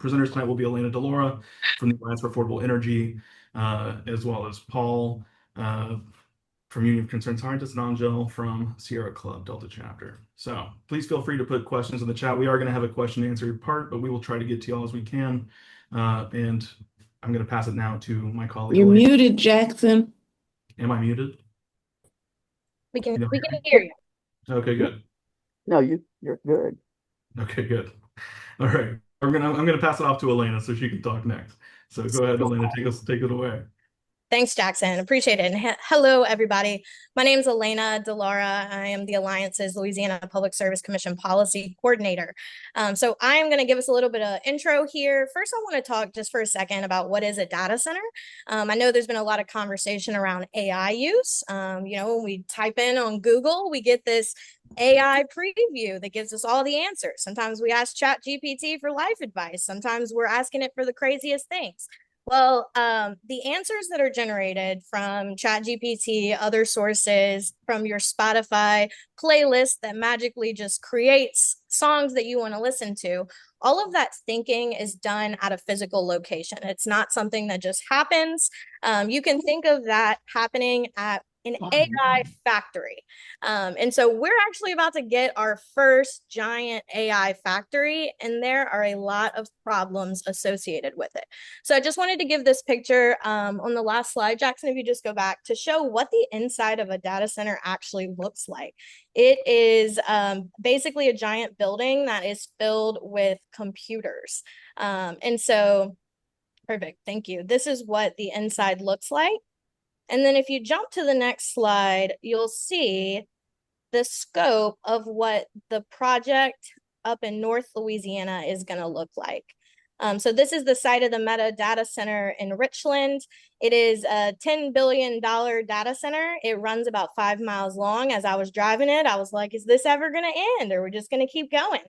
presenters tonight will be Elena Delora from the Alliance for Affordable Energy, as well as Paul from Union of Concerned Scientists and Angel from Sierra Club Delta Chapter. So please feel free to put questions in the chat. We are going to have a question and answer part, but we will try to get to y'all as we can. And I'm going to pass it now to my colleague. You're muted, Jackson. Am I muted? We can hear you. Okay, good. No, you're good. Okay, good. All right. I'm gonna pass it off to Elena so she can talk next. So go ahead, Elena, take it away. Thanks, Jackson. Appreciate it. And hello, everybody. My name is Elena DeLaura. I am the Alliance's Louisiana Public Service Commission Policy Coordinator. So I'm going to give us a little bit of intro here. First, I want to talk just for a second about what is a data center. I know there's been a lot of conversation around AI use. When we type in on Google, we get this AI preview that gives us all the answers. Sometimes we ask ChatGPT for life advice. Sometimes we're asking it for the craziest things. Well, the answers that are generated from ChatGPT, other sources, from your Spotify playlist that magically just creates songs that you want to listen to, all of that thinking is done at a physical location. It's not something that just happens. You can think of that happening at an AI factory. And so we're actually about to get our first giant AI factory, and there are a lot of problems associated with it. So I just wanted to give this picture on the last slide, Jackson, if you just go back, to show what the inside of a data center actually looks like. It is basically a giant building that is filled with computers. And so, perfect, thank you. This is what the inside looks like. And then if you jump to the next slide, you'll see the scope of what the project up in North Louisiana is going to look like. So this is the site of the Meta data center in Richland. It is a $10 billion data center. It runs about 5 miles long. As I was driving it, I was like, is this ever going to end, or we're just going to keep going?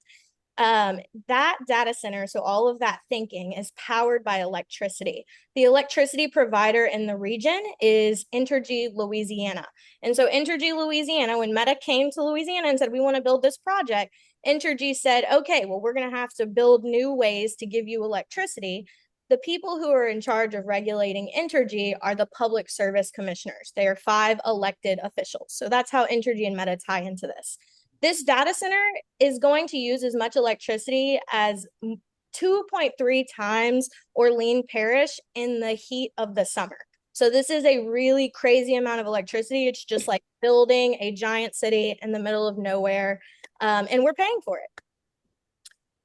That data center, so all of that thinking, is powered by electricity. The electricity provider in the region is Entergy Louisiana. And so Entergy Louisiana, when Meta came to Louisiana and said, we want to build this project, Entergy said, okay, well, we're going to have to build new ways to give you electricity. The people who are in charge of regulating Entergy are the public service commissioners. They are 5 elected officials. So that's how Entergy and Meta tie into this. This data center is going to use as much electricity as 2.3 times Orleans Parish in the heat of the summer. So this is a really crazy amount of electricity. It's just like building a giant city in the middle of nowhere, and we're paying for it.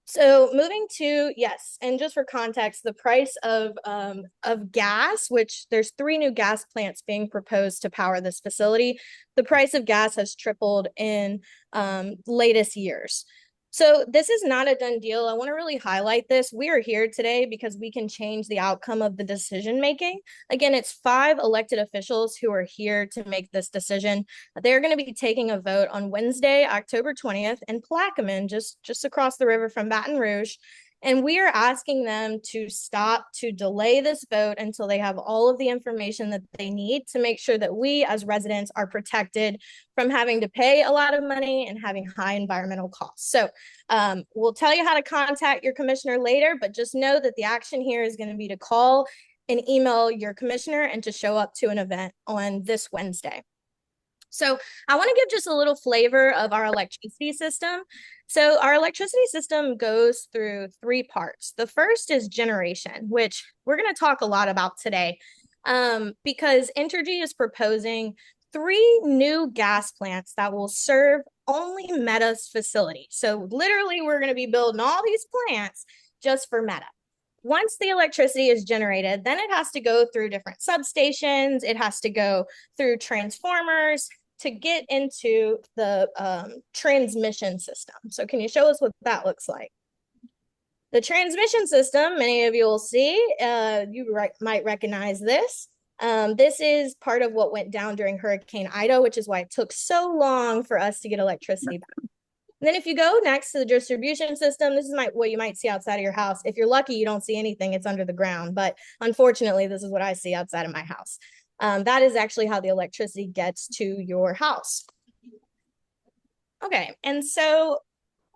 So moving to, yes, and just for context, the price of gas, which there's 3 new gas plants being proposed to power this facility. The price of gas has tripled in latest years. So this is not a done deal. I want to really highlight this. We are here today because we can change the outcome of the decision making. Again, it's 5 elected officials who are here to make this decision. They're going to be taking a vote on Wednesday, October 20th in Plaquemine, just across the river from Baton Rouge. And we are asking them to stop, to delay this vote until they have all of the information that they need to make sure that we as residents are protected from having to pay a lot of money and having high environmental costs. So we'll tell you how to contact your commissioner later, but just know that the action here is going to be to call and email your commissioner and to show up to an event on this Wednesday. So I want to give just a little flavor of our electricity system. So our electricity system goes through 3 parts. The first is generation, which we're going to talk a lot about today, because Entergy is proposing 3 new gas plants that will serve only Meta's facility. So literally, we're going to be building all these plants just for Meta. Once the electricity is generated, then it has to go through different substations. It has to go through transformers to get into the transmission system. So can you show us what that looks like? The transmission system, many of you will see, might recognize this. This is part of what went down during Hurricane Ida, which is why it took so long for us to get electricity back. And then if you go next to the distribution system, this is what you might see outside of your house. If you're lucky, you don't see anything, it's under the ground. But unfortunately, this is what I see outside of my house. That is actually how the electricity gets to your house. Okay, and so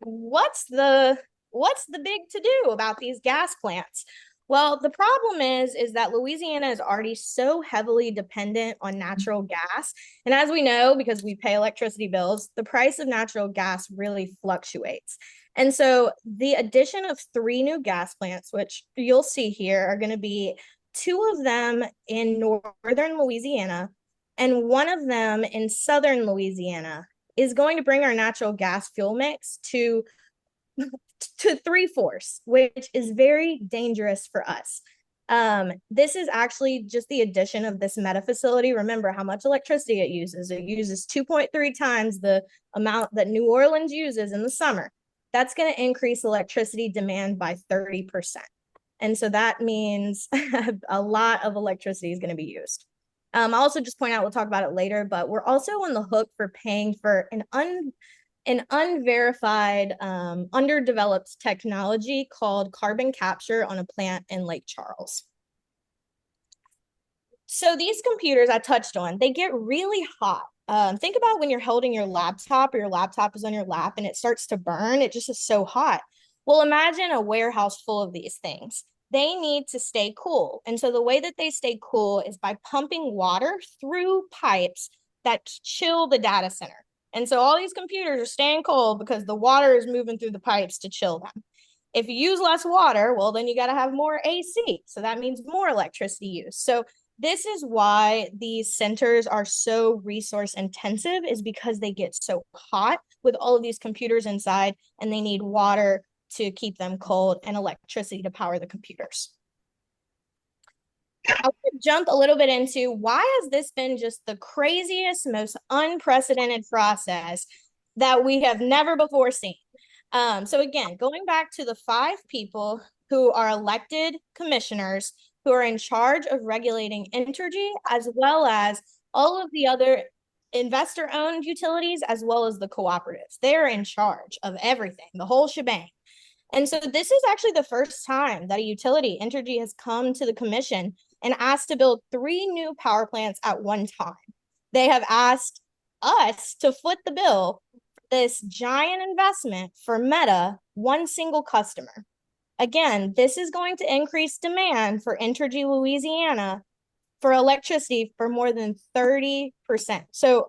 what's the what's the big to-do about these gas plants? Well, the problem is that Louisiana is already so heavily dependent on natural gas. And as we know, because we pay electricity bills, the price of natural gas really fluctuates. And so the addition of 3 new gas plants, which you'll see here, are going to be 2 of them in northern Louisiana and 1 of them in southern Louisiana, is going to bring our natural gas fuel mix to 3/4, which is very dangerous for us. This is actually just the addition of this meta facility. Remember how much electricity it uses. It uses 2.3 times the amount that New Orleans uses in the summer. That's going to increase electricity demand by 30%. And so that means a lot of electricity is going to be used. I'll also just point out, we'll talk about it later, but we're also on the hook for paying for an unverified, underdeveloped technology called carbon capture on a plant in Lake Charles. So these computers I touched on, they get really hot. Think about when you're holding your laptop or your laptop is on your lap and it starts to burn. It just is so hot. Well, imagine a warehouse full of these things. They need to stay cool. And so the way that they stay cool is by pumping water through pipes that chill the data center. And so all these computers are staying cold because the water is moving through the pipes to chill them. If you use less water, well, then you got to have more AC. So that means more electricity use. So this is why these centers are so resource intensive, is because they get so hot with all of these computers inside and they need water to keep them cold and electricity to power the computers. I want to jump a little bit into why has this been just the craziest, most unprecedented process that we have never before seen. So again, going back to the 5 people who are elected commissioners who are in charge of regulating Entergy, as well as all of the other investor-owned utilities, as well as the cooperatives. They're in charge of everything, the whole shebang. And so this is actually the first time that a utility, Entergy, has come to the commission and asked to build 3 new power plants at one time. They have asked us to foot the bill for this giant investment for Meta, one single customer. Again, this is going to increase demand for Entergy Louisiana for electricity for more than 30%. So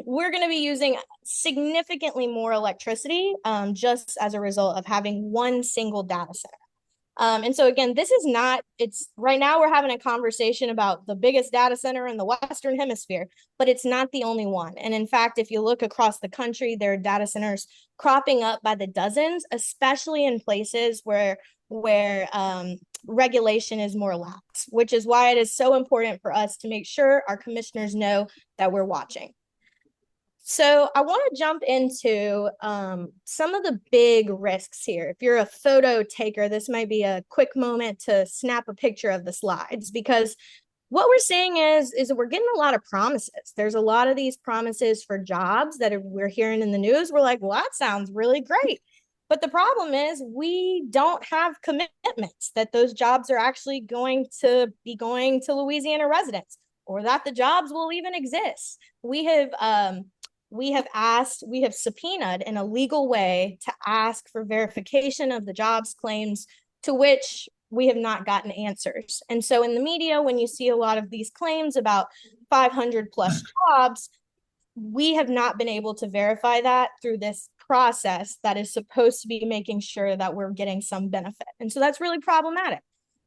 we're going to be using significantly more electricity just as a result of having one single data center. And so again, this is not, it's right now we're having a conversation about the biggest data center in the Western Hemisphere, but it's not the only one. And in fact, if you look across the country, there are data centers cropping up by the dozens, especially in places where regulation is more lax, which is why it is so important for us to make sure our commissioners know that we're watching. So I want to jump into some of the big risks here. If you're a photo taker, this might be a quick moment to snap a picture of the slides, because what we're seeing is we're getting a lot of promises. There's a lot of these promises for jobs that we're hearing in the news. We're like, well, that sounds really great. But the problem is we don't have commitments that those jobs are actually going to be going to Louisiana residents, or that the jobs will even exist. We have subpoenaed in a legal way to ask for verification of the jobs claims, to which we have not gotten answers. And so in the media, when you see a lot of these claims about 500 plus jobs, we have not been able to verify that through this process that is supposed to be making sure that we're getting some benefit. And so that's really problematic.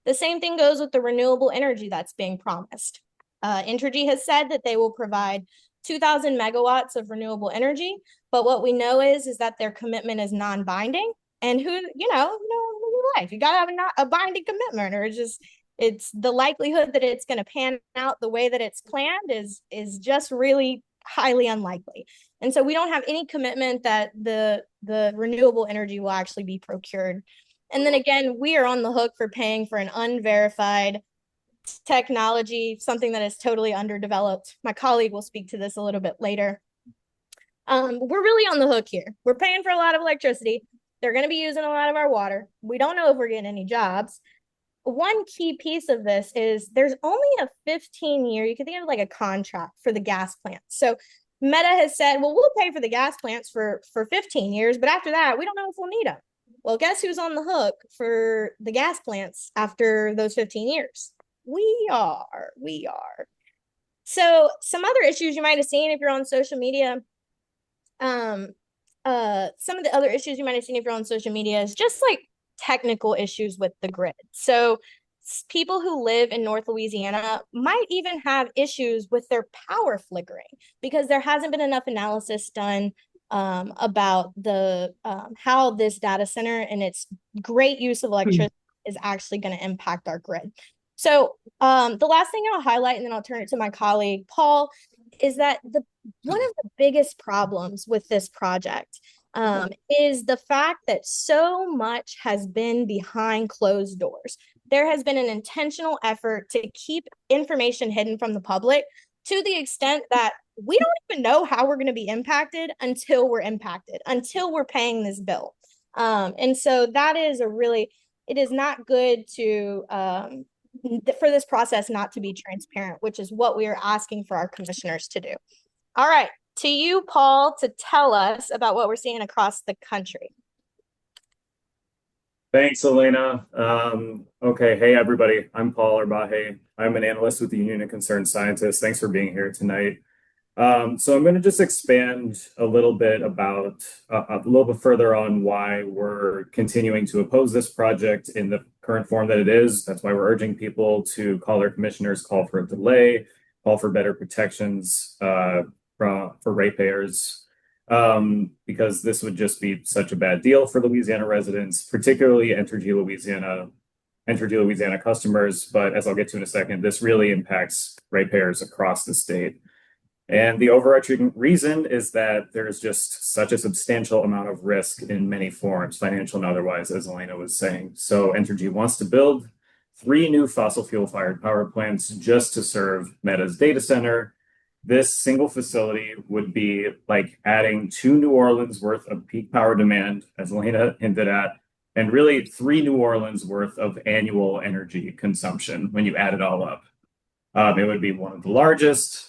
The same thing goes with the renewable energy that's being promised. Entergy has said that they will provide 2,000 megawatts of renewable energy, but what we know is that their commitment is non-binding. And life, you gotta have a binding commitment, or it's the likelihood that it's going to pan out the way that it's planned is just really highly unlikely. And so we don't have any commitment that the renewable energy will actually be procured. And then again, we are on the hook for paying for an unverified technology, something that is totally underdeveloped. My colleague will speak to this a little bit later. We're really on the hook here. We're paying for a lot of electricity. They're going to be using a lot of our water. We don't know if we're getting any jobs. One key piece of this is there's only a 15-year, you can think of it like a contract for the gas plants. So Meta has said, well, we'll pay for the gas plants for 15 years, but after that, we don't know if we'll need them. Well, guess who's on the hook for the gas plants after those 15 years? We are. So some other issues you might have seen if you're on social media, some of the other issues you might have seen if you're on social media is just like technical issues with the grid. So people who live in North Louisiana might even have issues with their power flickering because there hasn't been enough analysis done about the how this data center and its great use of electricity is actually going to impact our grid. So the last thing I'll highlight, and then I'll turn it to my colleague, Paul, is that one of the biggest problems with this project is the fact that so much has been behind closed doors. There has been an intentional effort to keep information hidden from the public to the extent that we don't even know how we're going to be impacted until we're paying this bill. And so that is it is not good to, for this process not to be transparent, which is what we are asking for our commissioners to do. All right, to you, Paul, to tell us about what we're seeing across the country. Thanks, Elena. Okay, hey everybody, I'm Paul Arbaje. I'm an analyst with the Union of Concerned Scientists. Thanks for being here tonight. So I'm going to just expand a little bit about a little bit further on why we're continuing to oppose this project in the current form that it is. That's why we're urging people to call their commissioners, call for a delay, call for better protections for ratepayers, because this would just be such a bad deal for Louisiana residents, particularly Entergy Louisiana customers. But as I'll get to in a second, this really impacts ratepayers across the state. And the overarching reason is that there's just such a substantial amount of risk in many forms, financial and otherwise, as Elena was saying. So Entergy wants to build 3 new fossil fuel-fired power plants just to serve Meta's data center. This single facility would be like adding 2 New Orleans worth of peak power demand, as Elena hinted at, and really 3 New Orleans worth of annual energy consumption when you add it all up. It would be one of the largest,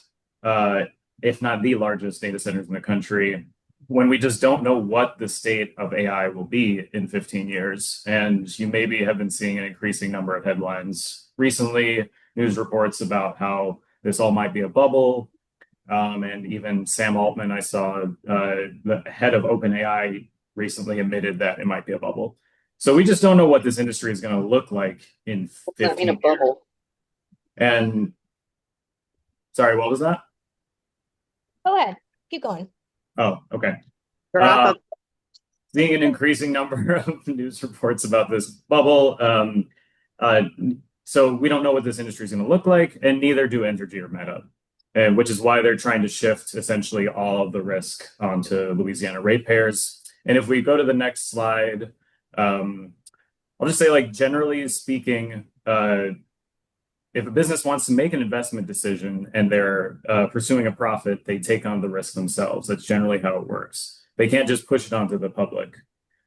if not the largest data centers in the country, when we just don't know what the state of AI will be in 15 years. And you maybe have been seeing an increasing number of headlines recently, news reports about how this all might be a bubble. And even Sam Altman, I saw the head of OpenAI recently admitted that it might be a bubble. So we just don't know what this industry is going to look like in 15 years. Bubble. And sorry, what was that? Go ahead, keep going. Oh, okay. Drop it. Seeing an increasing number of news reports about this bubble. So we don't know what this industry is going to look like, and neither do Entergy or Meta, which is why they're trying to shift essentially all of the risk onto Louisiana ratepayers. And if we go to the next slide, I'll just say, like, generally speaking, if a business wants to make an investment decision and they're pursuing a profit, they take on the risk themselves. That's generally how it works. They can't just push it onto the public.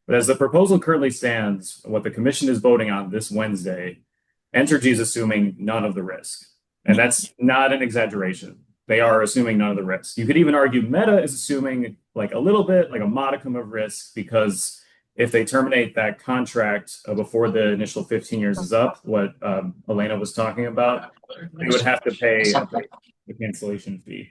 But as the proposal currently stands, what the commission is voting on this Wednesday, Entergy is assuming none of the risk. And that's not an exaggeration. They are assuming none of the risk. You could even argue Meta is assuming like a little bit, like a modicum of risk, because if they terminate that contract before the initial 15 years is up, what Elena was talking about, they would have to pay the cancellation fee.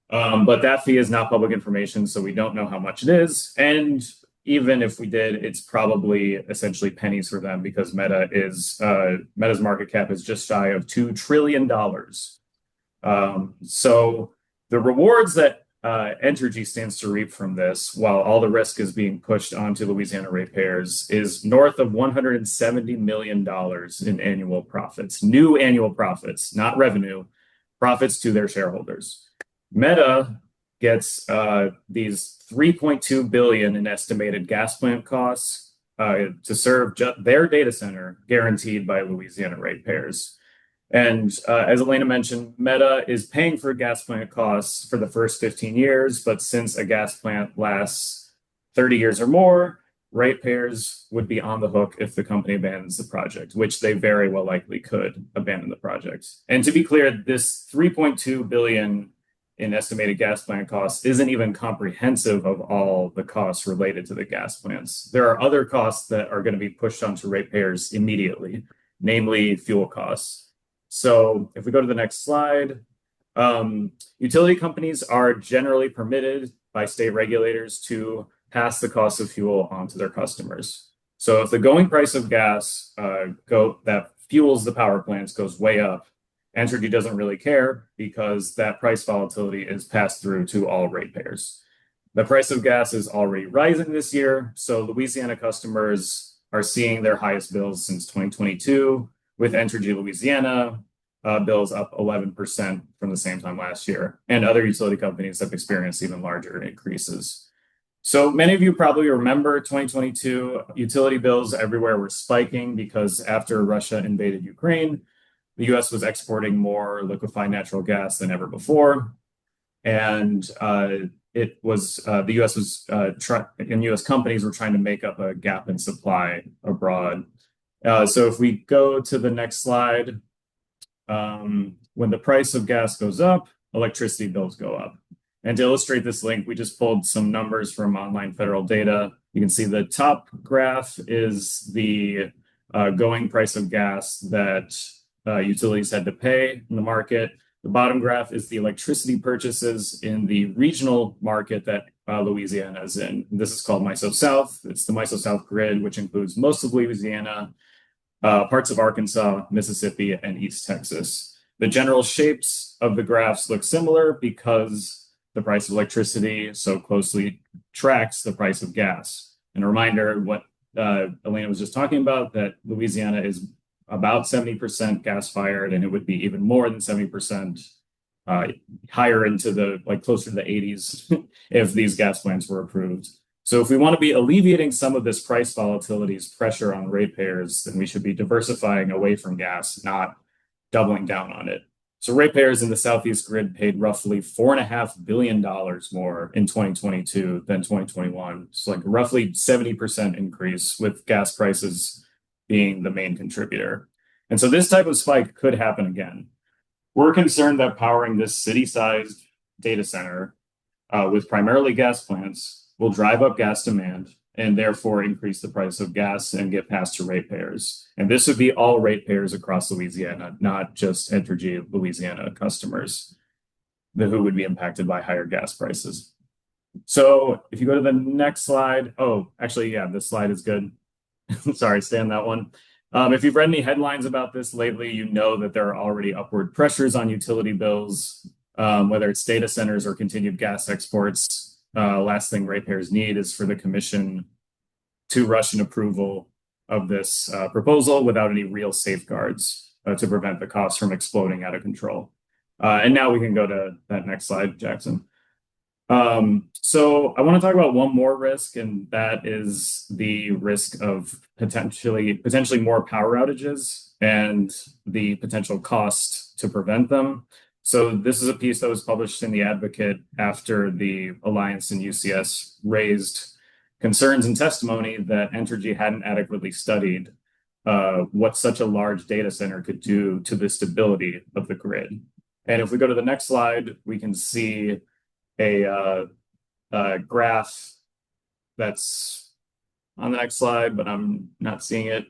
But that fee is not public information, so we don't know how much it is. And even if we did, it's probably essentially pennies for them, because Meta's market cap is just shy of $2 trillion. So the rewards that Entergy stands to reap from this, while all the risk is being pushed onto Louisiana ratepayers, is north of $170 million in annual profits, new annual profits, not revenue, profits to their shareholders. Meta gets these $3.2 billion in estimated gas plant costs to serve their data center, guaranteed by Louisiana ratepayers. And as Elena mentioned, Meta is paying for gas plant costs for the first 15 years, but since a gas plant lasts 30 years or more, ratepayers would be on the hook if the company abandons the project, which they very well likely could abandon the project. And to be clear, this $3.2 billion in estimated gas plant costs isn't even comprehensive of all the costs related to the gas plants. There are other costs that are going to be pushed onto ratepayers immediately, namely fuel costs. So if we go to the next slide, utility companies are generally permitted by state regulators to pass the cost of fuel onto their customers. So if the going price of gas that fuels the power plants goes way up, Entergy doesn't really care because that price volatility is passed through to all ratepayers. The price of gas is already rising this year, so Louisiana customers are seeing their highest bills since 2022, with Entergy Louisiana bills up 11% from the same time last year, and other utility companies have experienced even larger increases. So many of you probably remember 2022 utility bills everywhere were spiking because after Russia invaded Ukraine, the US was exporting more liquefied natural gas than ever before. And the US was and US companies were trying to make up a gap in supply abroad. So if we go to the next slide, when the price of gas goes up, electricity bills go up. And to illustrate this link, we just pulled some numbers from online federal data. You can see the top graph is the going price of gas that utilities had to pay in the market. The bottom graph is the electricity purchases in the regional market that Louisiana is in. This is called MISO South. It's the MISO South grid, which includes most of Louisiana, parts of Arkansas, Mississippi, and East Texas. The general shapes of the graphs look similar because the price of electricity so closely tracks the price of gas. And a reminder, what Elena was just talking about, that Louisiana is about 70% gas fired, and it would be even more than 70% higher into the closer to the 80s if these gas plants were approved. So if we want to be alleviating some of this price volatility's pressure on ratepayers, then we should be diversifying away from gas, not doubling down on it. So ratepayers in the Southeast grid paid roughly $4.5 billion more in 2022 than 2021. It's like roughly 70% increase, with gas prices being the main contributor. And so this type of spike could happen again. We're concerned that powering this city-sized data center with primarily gas plants will drive up gas demand and therefore increase the price of gas and get passed to ratepayers. And this would be all ratepayers across Louisiana, not just Entergy Louisiana customers who would be impacted by higher gas prices. So if you go to the next slide, this slide is good. Sorry, stay on that one. If you've read any headlines about this lately, you know that there are already upward pressures on utility bills, whether it's data centers or continued gas exports. Last thing ratepayers need is for the commission to rush an approval of this proposal without any real safeguards to prevent the costs from exploding out of control. And now we can go to that next slide, Jackson. So I want to talk about one more risk, and that is the risk of potentially more power outages and the potential cost to prevent them. So this is a piece that was published in The Advocate after the Alliance and UCS raised concerns and testimony that Entergy hadn't adequately studied what such a large data center could do to the stability of the grid. And if we go to the next slide, we can see a graph that's on the next slide, but I'm not seeing it.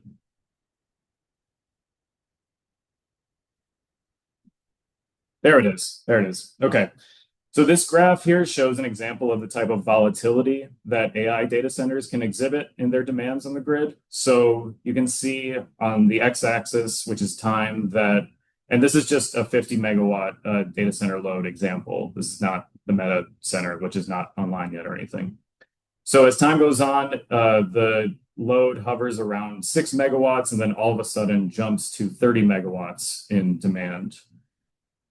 There it is. There it is. Okay. So this graph here shows an example of the type of volatility that AI data centers can exhibit in their demands on the grid. So you can see on the x-axis, which is time, that, and this is just a 50 megawatt data center load example. This is not the Meta Center, which is not online yet or anything. So as time goes on, the load hovers around 6 megawatts and then all of a sudden jumps to 30 megawatts in demand.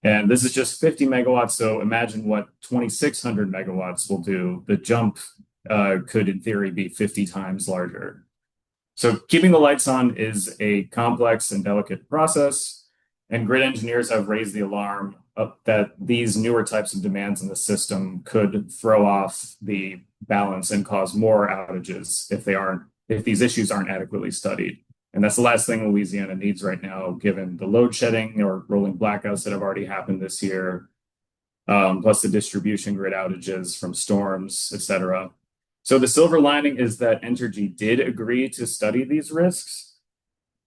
And this is just 50 megawatts, so imagine what 2,600 megawatts will do. The jump could, in theory, be 50 times larger. So keeping the lights on is a complex and delicate process, and grid engineers have raised the alarm that these newer types of demands in the system could throw off the balance and cause more outages if these issues aren't adequately studied. And that's the last thing Louisiana needs right now, given the load shedding or rolling blackouts that have already happened this year. plus the distribution grid outages from storms, etc. So the silver lining is that Entergy did agree to study these risks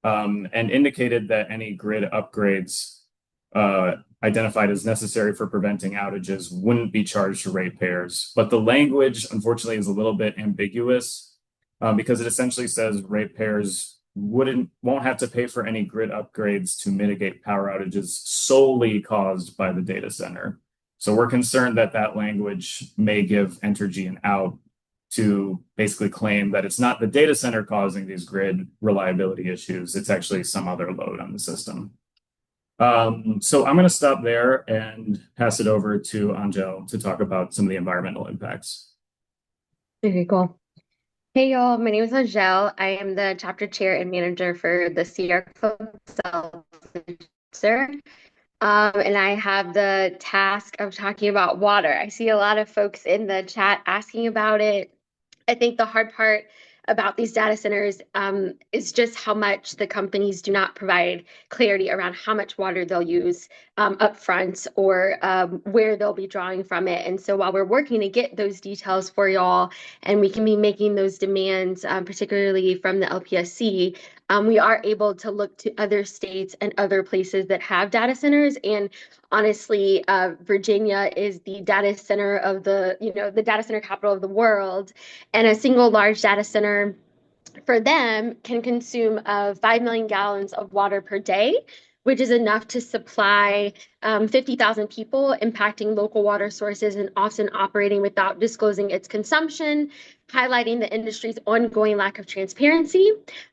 and indicated that any grid upgrades identified as necessary for preventing outages wouldn't be charged to ratepayers. But the language, unfortunately, is a little bit ambiguous because it essentially says ratepayers won't have to pay for any grid upgrades to mitigate power outages solely caused by the data center. So we're concerned that that language may give Entergy an out to basically claim that it's not the data center causing these grid reliability issues, it's actually some other load on the system. So I'm going to stop there and pass it over to Angel to talk about some of the environmental impacts. Okay, cool. Hey y'all, my name is Angel. I am the chapter chair and manager for the Sierra Club and I have the task of talking about water. I see a lot of folks in the chat asking about it. I think the hard part about these data centers is just how much the companies do not provide clarity around how much water they'll use upfront or where they'll be drawing from it. And so while we're working to get those details for y'all, and we can be making those demands, particularly from the LPSC, we are able to look to other states and other places that have data centers. And honestly, Virginia is the data center of the data center capital of the world. And a single large data center for them can consume 5 million gallons of water per day, which is enough to supply 50,000 people, impacting local water sources and often operating without disclosing its consumption, highlighting the industry's ongoing lack of transparency.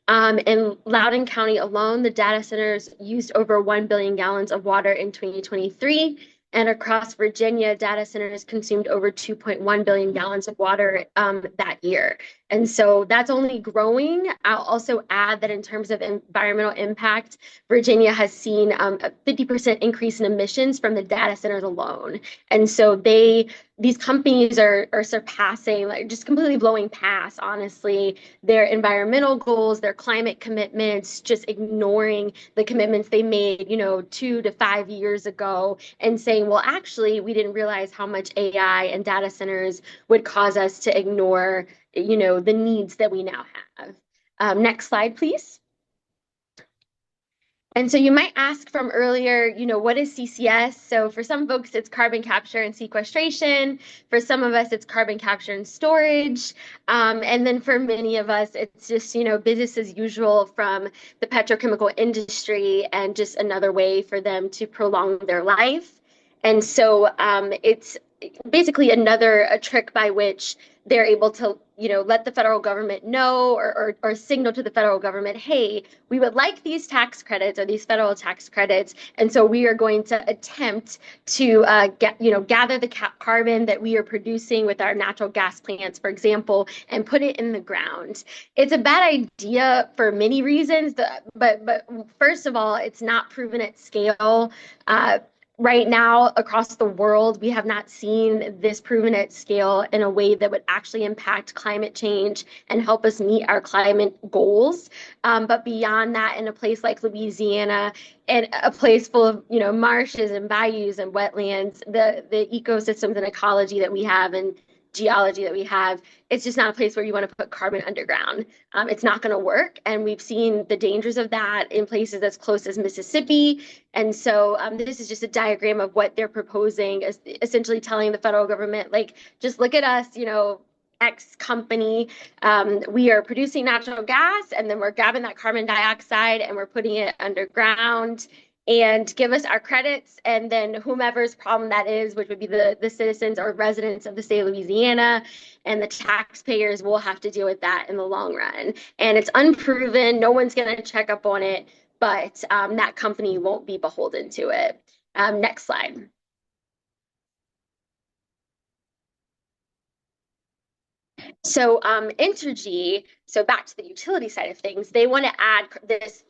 In Loudoun County alone, the data centers used over 1 billion gallons of water in 2023. And across Virginia, data centers consumed over 2.1 billion gallons of water that year. And so that's only growing. I'll also add that in terms of environmental impact, Virginia has seen a 50% increase in emissions from the data centers alone. And so these companies are surpassing, like just completely blowing past, honestly, their environmental goals, their climate commitments, just ignoring the commitments they made, 2 to 5 years ago and saying, well, actually, we didn't realize how much AI and data centers would cause us to ignore, the needs that we now have. Next slide, please. And so you might ask from earlier, what is CCS? So for some folks, it's carbon capture and sequestration. For some of us, it's carbon capture and storage. And then for many of us, it's just, business as usual from the petrochemical industry and just another way for them to prolong their life. And so it's basically a trick by which they're able to, let the federal government know or signal to the federal government, hey, we would like these tax credits or these federal tax credits. And so we are going to attempt to gather the carbon that we are producing with our natural gas plants, for example, and put it in the ground. It's a bad idea for many reasons, but first of all, it's not proven at scale. Right now, across the world, we have not seen this proven at scale in a way that would actually impact climate change and help us meet our climate goals. But beyond that, in a place like Louisiana, and a place full of marshes and bayous and wetlands, the ecosystems and ecology that we have and geology that we have, it's just not a place where you want to put carbon underground. It's not going to work. And we've seen the dangers of that in places as close as Mississippi. And so this is just a diagram of what they're proposing, essentially telling the federal government, like, just look at us, X company, we are producing natural gas, and then we're grabbing that carbon dioxide and we're putting it underground, and give us our credits, and then whomever's problem that is, which would be the citizens or residents of the state of Louisiana, and the taxpayers will have to deal with that in the long run. And it's unproven, no one's going to check up on it, but that company won't be beholden to it. Next slide. So Entergy, so back to the utility side of things, they want to add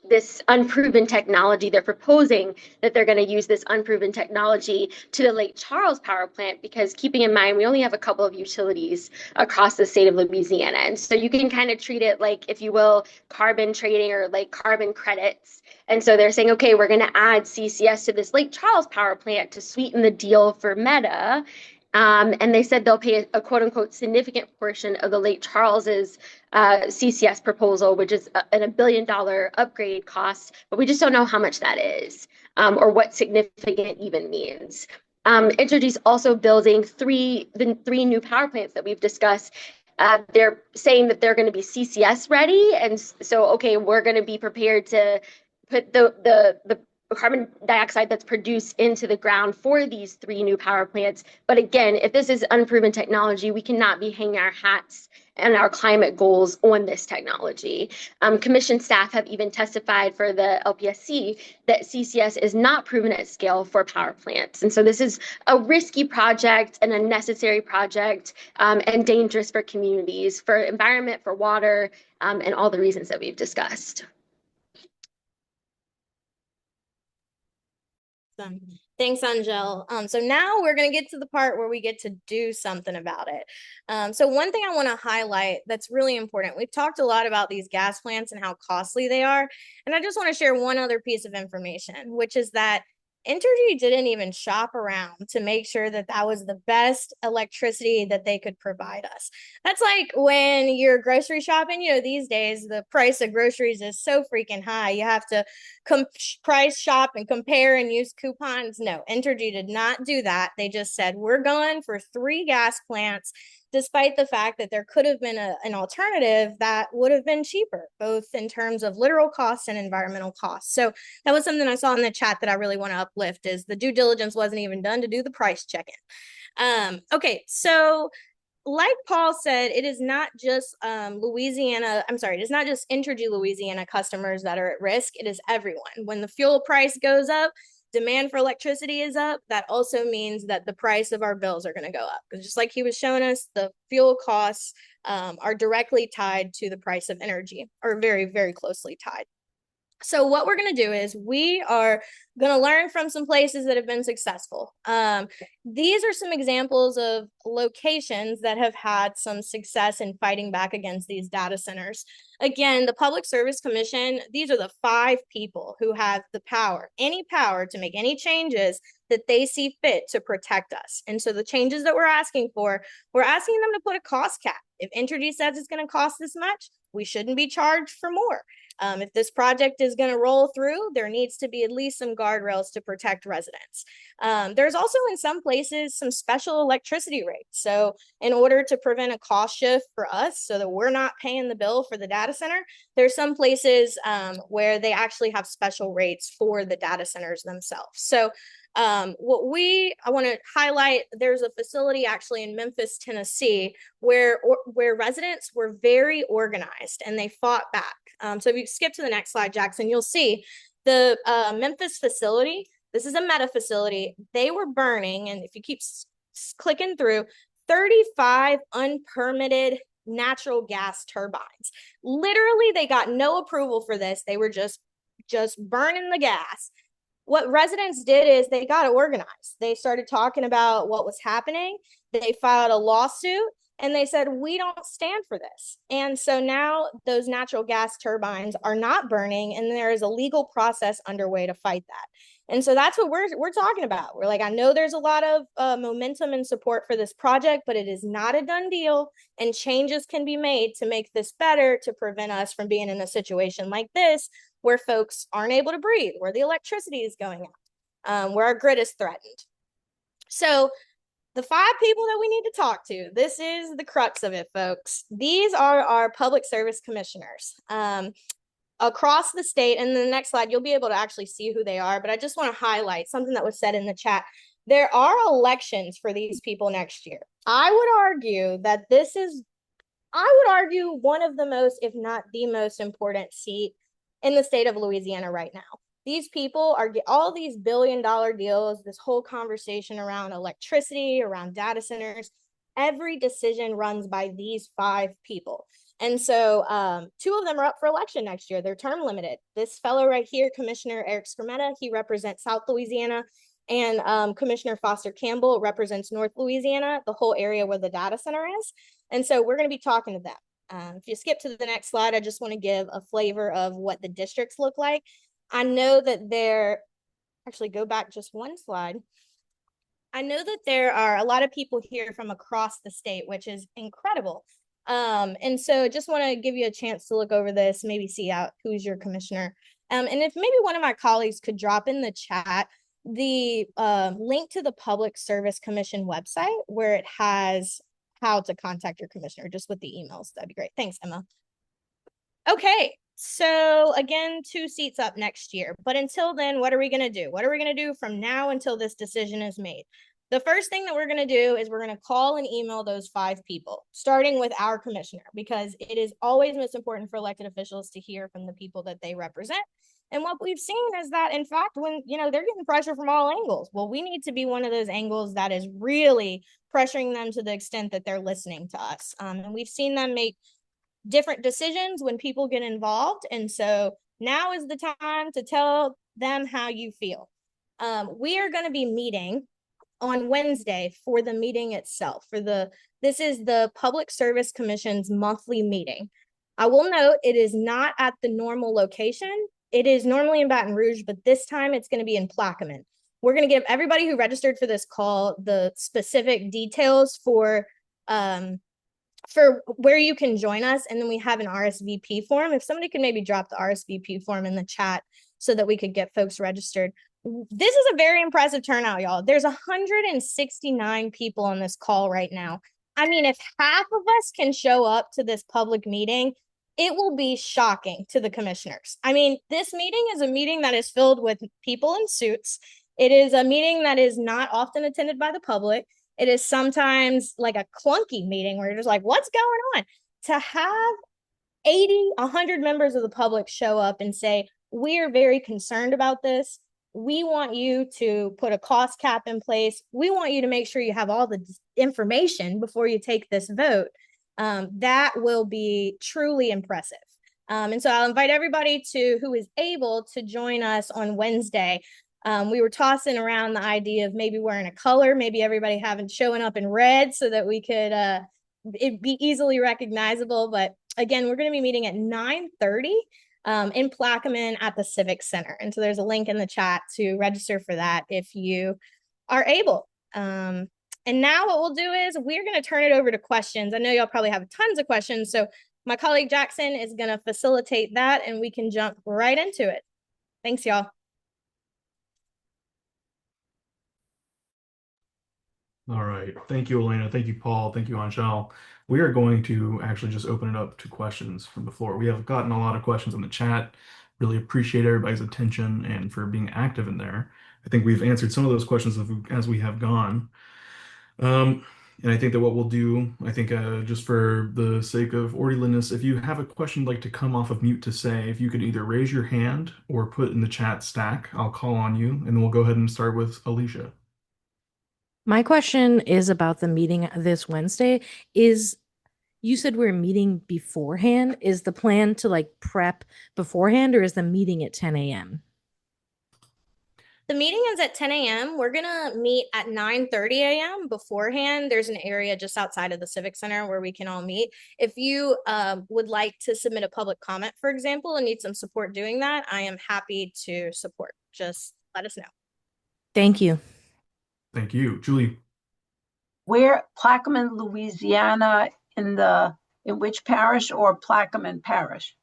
this unproven technology. They're proposing that they're going to use this unproven technology to the Lake Charles power plant, because keeping in mind, we only have a couple of utilities across the state of Louisiana. And so you can kind of treat it like, if you will, carbon trading or like carbon credits. And so they're saying, okay, we're going to add CCS to this Lake Charles power plant to sweeten the deal for Meta. And they said they'll pay a quote unquote significant portion of the Lake Charles's CCS proposal, which is a $1 billion upgrade cost, but we just don't know how much that is, or what significant even means. Entergy's also building the three new power plants that we've discussed. They're saying that they're going to be CCS ready, and so okay, we're going to be prepared to put the carbon dioxide that's produced into the ground for these three new power plants. But again, if this is unproven technology, we cannot be hanging our hats and our climate goals on this technology. Commission staff have even testified for the LPSC that CCS is not proven at scale for power plants. And so this is a risky project and a necessary project, and dangerous for communities, for environment, for water, and all the reasons that we've discussed. Thanks, Angel. So now we're going to get to the part where we get to do something about it. So one thing I want to highlight that's really important, we've talked a lot about these gas plants and how costly they are. And I just want to share one other piece of information, which is that Entergy didn't even shop around to make sure that that was the best electricity that they could provide us. That's like when you're grocery shopping, you know, these days the price of groceries is so freaking high. You have to price shop and compare and use coupons. No, Entergy did not do that. They just said, we're going for 3 gas plants, despite the fact that there could have been an alternative that would have been cheaper, both in terms of literal costs and environmental costs. So that was something I saw in the chat that I really want to uplift, is the due diligence wasn't even done to do the price check-in. Okay, so like Paul said, it is not just it is not just Entergy Louisiana customers that are at risk. It is everyone. When the fuel price goes up, demand for electricity is up. That also means that the price of our bills are going to go up. Because just like he was showing us, the fuel costs are directly tied to the price of energy, or very, very closely tied. So what we're going to do is we are going to learn from some places that have been successful. These are some examples of locations that have had some success in fighting back against these data centers. Again, the Public Service Commission, these are the 5 people who have the power, any power to make any changes that they see fit to protect us. And so the changes that we're asking for, we're asking them to put a cost cap. If Entergy says it's going to cost this much, we shouldn't be charged for more. If this project is going to roll through, there needs to be at least some guardrails to protect residents. There's also in some places some special electricity rates. So in order to prevent a cost shift for us so that we're not paying the bill for the data center, there's some places where they actually have special rates for the data centers themselves. So I want to highlight, there's a facility actually in Memphis, Tennessee, where residents were very organized and they fought back. So if you skip to the next slide, Jackson, you'll see the Memphis facility. This is a Meta facility. They were burning, and if you keep clicking through, 35 unpermitted natural gas turbines. Literally, they got no approval for this. They were just burning the gas. What residents did is they got organized. They started talking about what was happening. They filed a lawsuit and they said, we don't stand for this. And so now those natural gas turbines are not burning, and there is a legal process underway to fight that. And so that's what we're talking about. We're like, I know there's a lot of momentum and support for this project, but it is not a done deal, and changes can be made to make this better, to prevent us from being in a situation like this where folks aren't able to breathe, where the electricity is going out, where our grid is threatened. So the 5 people that we need to talk to, this is the crux of it, folks. These are our public service commissioners across the state. And in the next slide, you'll be able to actually see who they are. But I just want to highlight something that was said in the chat. There are elections for these people next year. I would argue that one of the most, if not the most important seat in the state of Louisiana right now. These people are all these $billion deals, this whole conversation around electricity, around data centers. every decision runs by these 5 people. And so 2 of them are up for election next year. They're term limited. This fellow right here, Commissioner Eric Skrmetta, he represents South Louisiana, and Commissioner Foster Campbell represents North Louisiana, the whole area where the data center is. And so we're going to be talking to them. If you skip to the next slide, I just want to give a flavor of what the districts look like. I know that actually go back just one slide. I know that there are a lot of people here from across the state, which is incredible. And so just want to give you a chance to look over this, maybe see out who's your commissioner. And if maybe one of my colleagues could drop in the chat the link to the Public Service Commission website where it has how to contact your commissioner, just with the emails. That'd be great. Thanks, Emma. Okay, so again, 2 seats up next year. But until then, what are we going to do? What are we going to do from now until this decision is made? The first thing that we're going to do is we're going to call and email those 5 people, starting with our commissioner, because it is always most important for elected officials to hear from the people that they represent. And what we've seen is that, in fact, when, they're getting pressure from all angles, well, we need to be one of those angles that is really pressuring them to the extent that they're listening to us. And we've seen them make different decisions when people get involved. And so now is the time to tell them how you feel. We are going to be meeting on Wednesday for the meeting itself. This is the Public Service Commission's monthly meeting. I will note it is not at the normal location. It is normally in Baton Rouge, but this time it's going to be in Plaquemine. We're going to give everybody who registered for this call the specific details for where you can join us. And then we have an RSVP form. If somebody could maybe drop the RSVP form in the chat so that we could get folks registered. This is a very impressive turnout, y'all. There's 169 people on this call right now. I mean, if half of us can show up to this public meeting, it will be shocking to the commissioners. I mean, this meeting is a meeting that is filled with people in suits. It is a meeting that is not often attended by the public. It is sometimes like a clunky meeting where you're just like, what's going on? To have 80, 100 members of the public show up and say, we are very concerned about this. We want you to put a cost cap in place. We want you to make sure you have all the information before you take this vote. That will be truly impressive. And so I'll invite everybody who is able to join us on Wednesday. We were tossing around the idea of maybe wearing a color, maybe everybody showing up in red so that we could it be easily recognizable. But again, we're going to be meeting at 9:30 in Plaquemine at the Civic Center. And so there's a link in the chat to register for that if you are able. And now what we'll do is we're going to turn it over to questions. I know y'all probably have tons of questions. So my colleague Jackson is going to facilitate that and we can jump right into it. Thanks, y'all. All right. Thank you, Elena. Thank you, Paul. Thank you, Anshel. We are going to actually just open it up to questions from the floor. We have gotten a lot of questions in the chat. Really appreciate everybody's attention and for being active in there. I think we've answered some of those questions as we have gone. And I think that what we'll do, just for the sake of orderliness, if you have a question you'd like to come off of mute to say, if you could either raise your hand or put in the chat stack, I'll call on you, and then we'll go ahead and start with Alicia. My question is about the meeting this Wednesday. You said we're meeting beforehand. Is the plan to prep beforehand, or is the meeting at 10 a.m.? The meeting is at 10 a.m. We're going to meet at 9:30 a.m. beforehand. There's an area just outside of the Civic Center where we can all meet. If you would like to submit a public comment, for example, and need some support doing that, I am happy to support. Just let us know. Thank you. Thank you. Julie. Where Plaquemine, Louisiana, in which parish, or Plaquemine Parish?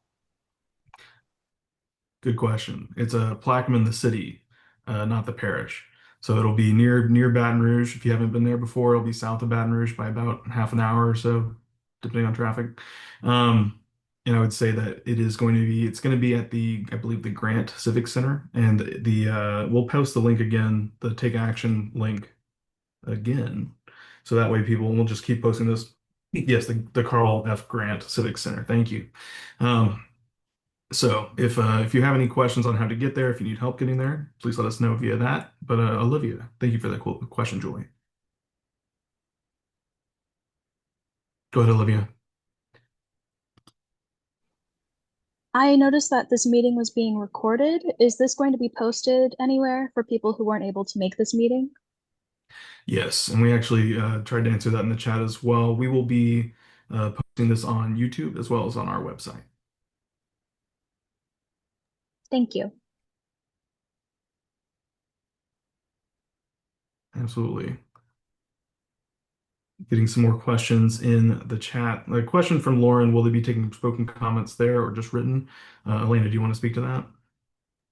Good question. It's a Plaquemine, the city, not the parish. So it'll be near Baton Rouge. If you haven't been there before, it'll be south of Baton Rouge by about half an hour or so, depending on traffic. And I would say that it's going to be at I believe the Grant Civic Center, and we'll post the link again, the Take Action link again. So that way we'll just keep posting this. Yes, the Carl F. Grant Civic Center. Thank you. So if you have any questions on how to get there, if you need help getting there, please let us know via that. But Olivia, thank you for that question, Julie. Go ahead, Olivia. I noticed that this meeting was being recorded. Is this going to be posted anywhere for people who weren't able to make this meeting? Yes, and we actually tried to answer that in the chat as well. We will be posting this on YouTube as well as on our website. Thank you. Absolutely. Getting some more questions in the chat. A question from Lauren, will they be taking spoken comments there or just written? Elena, do you want to speak to that?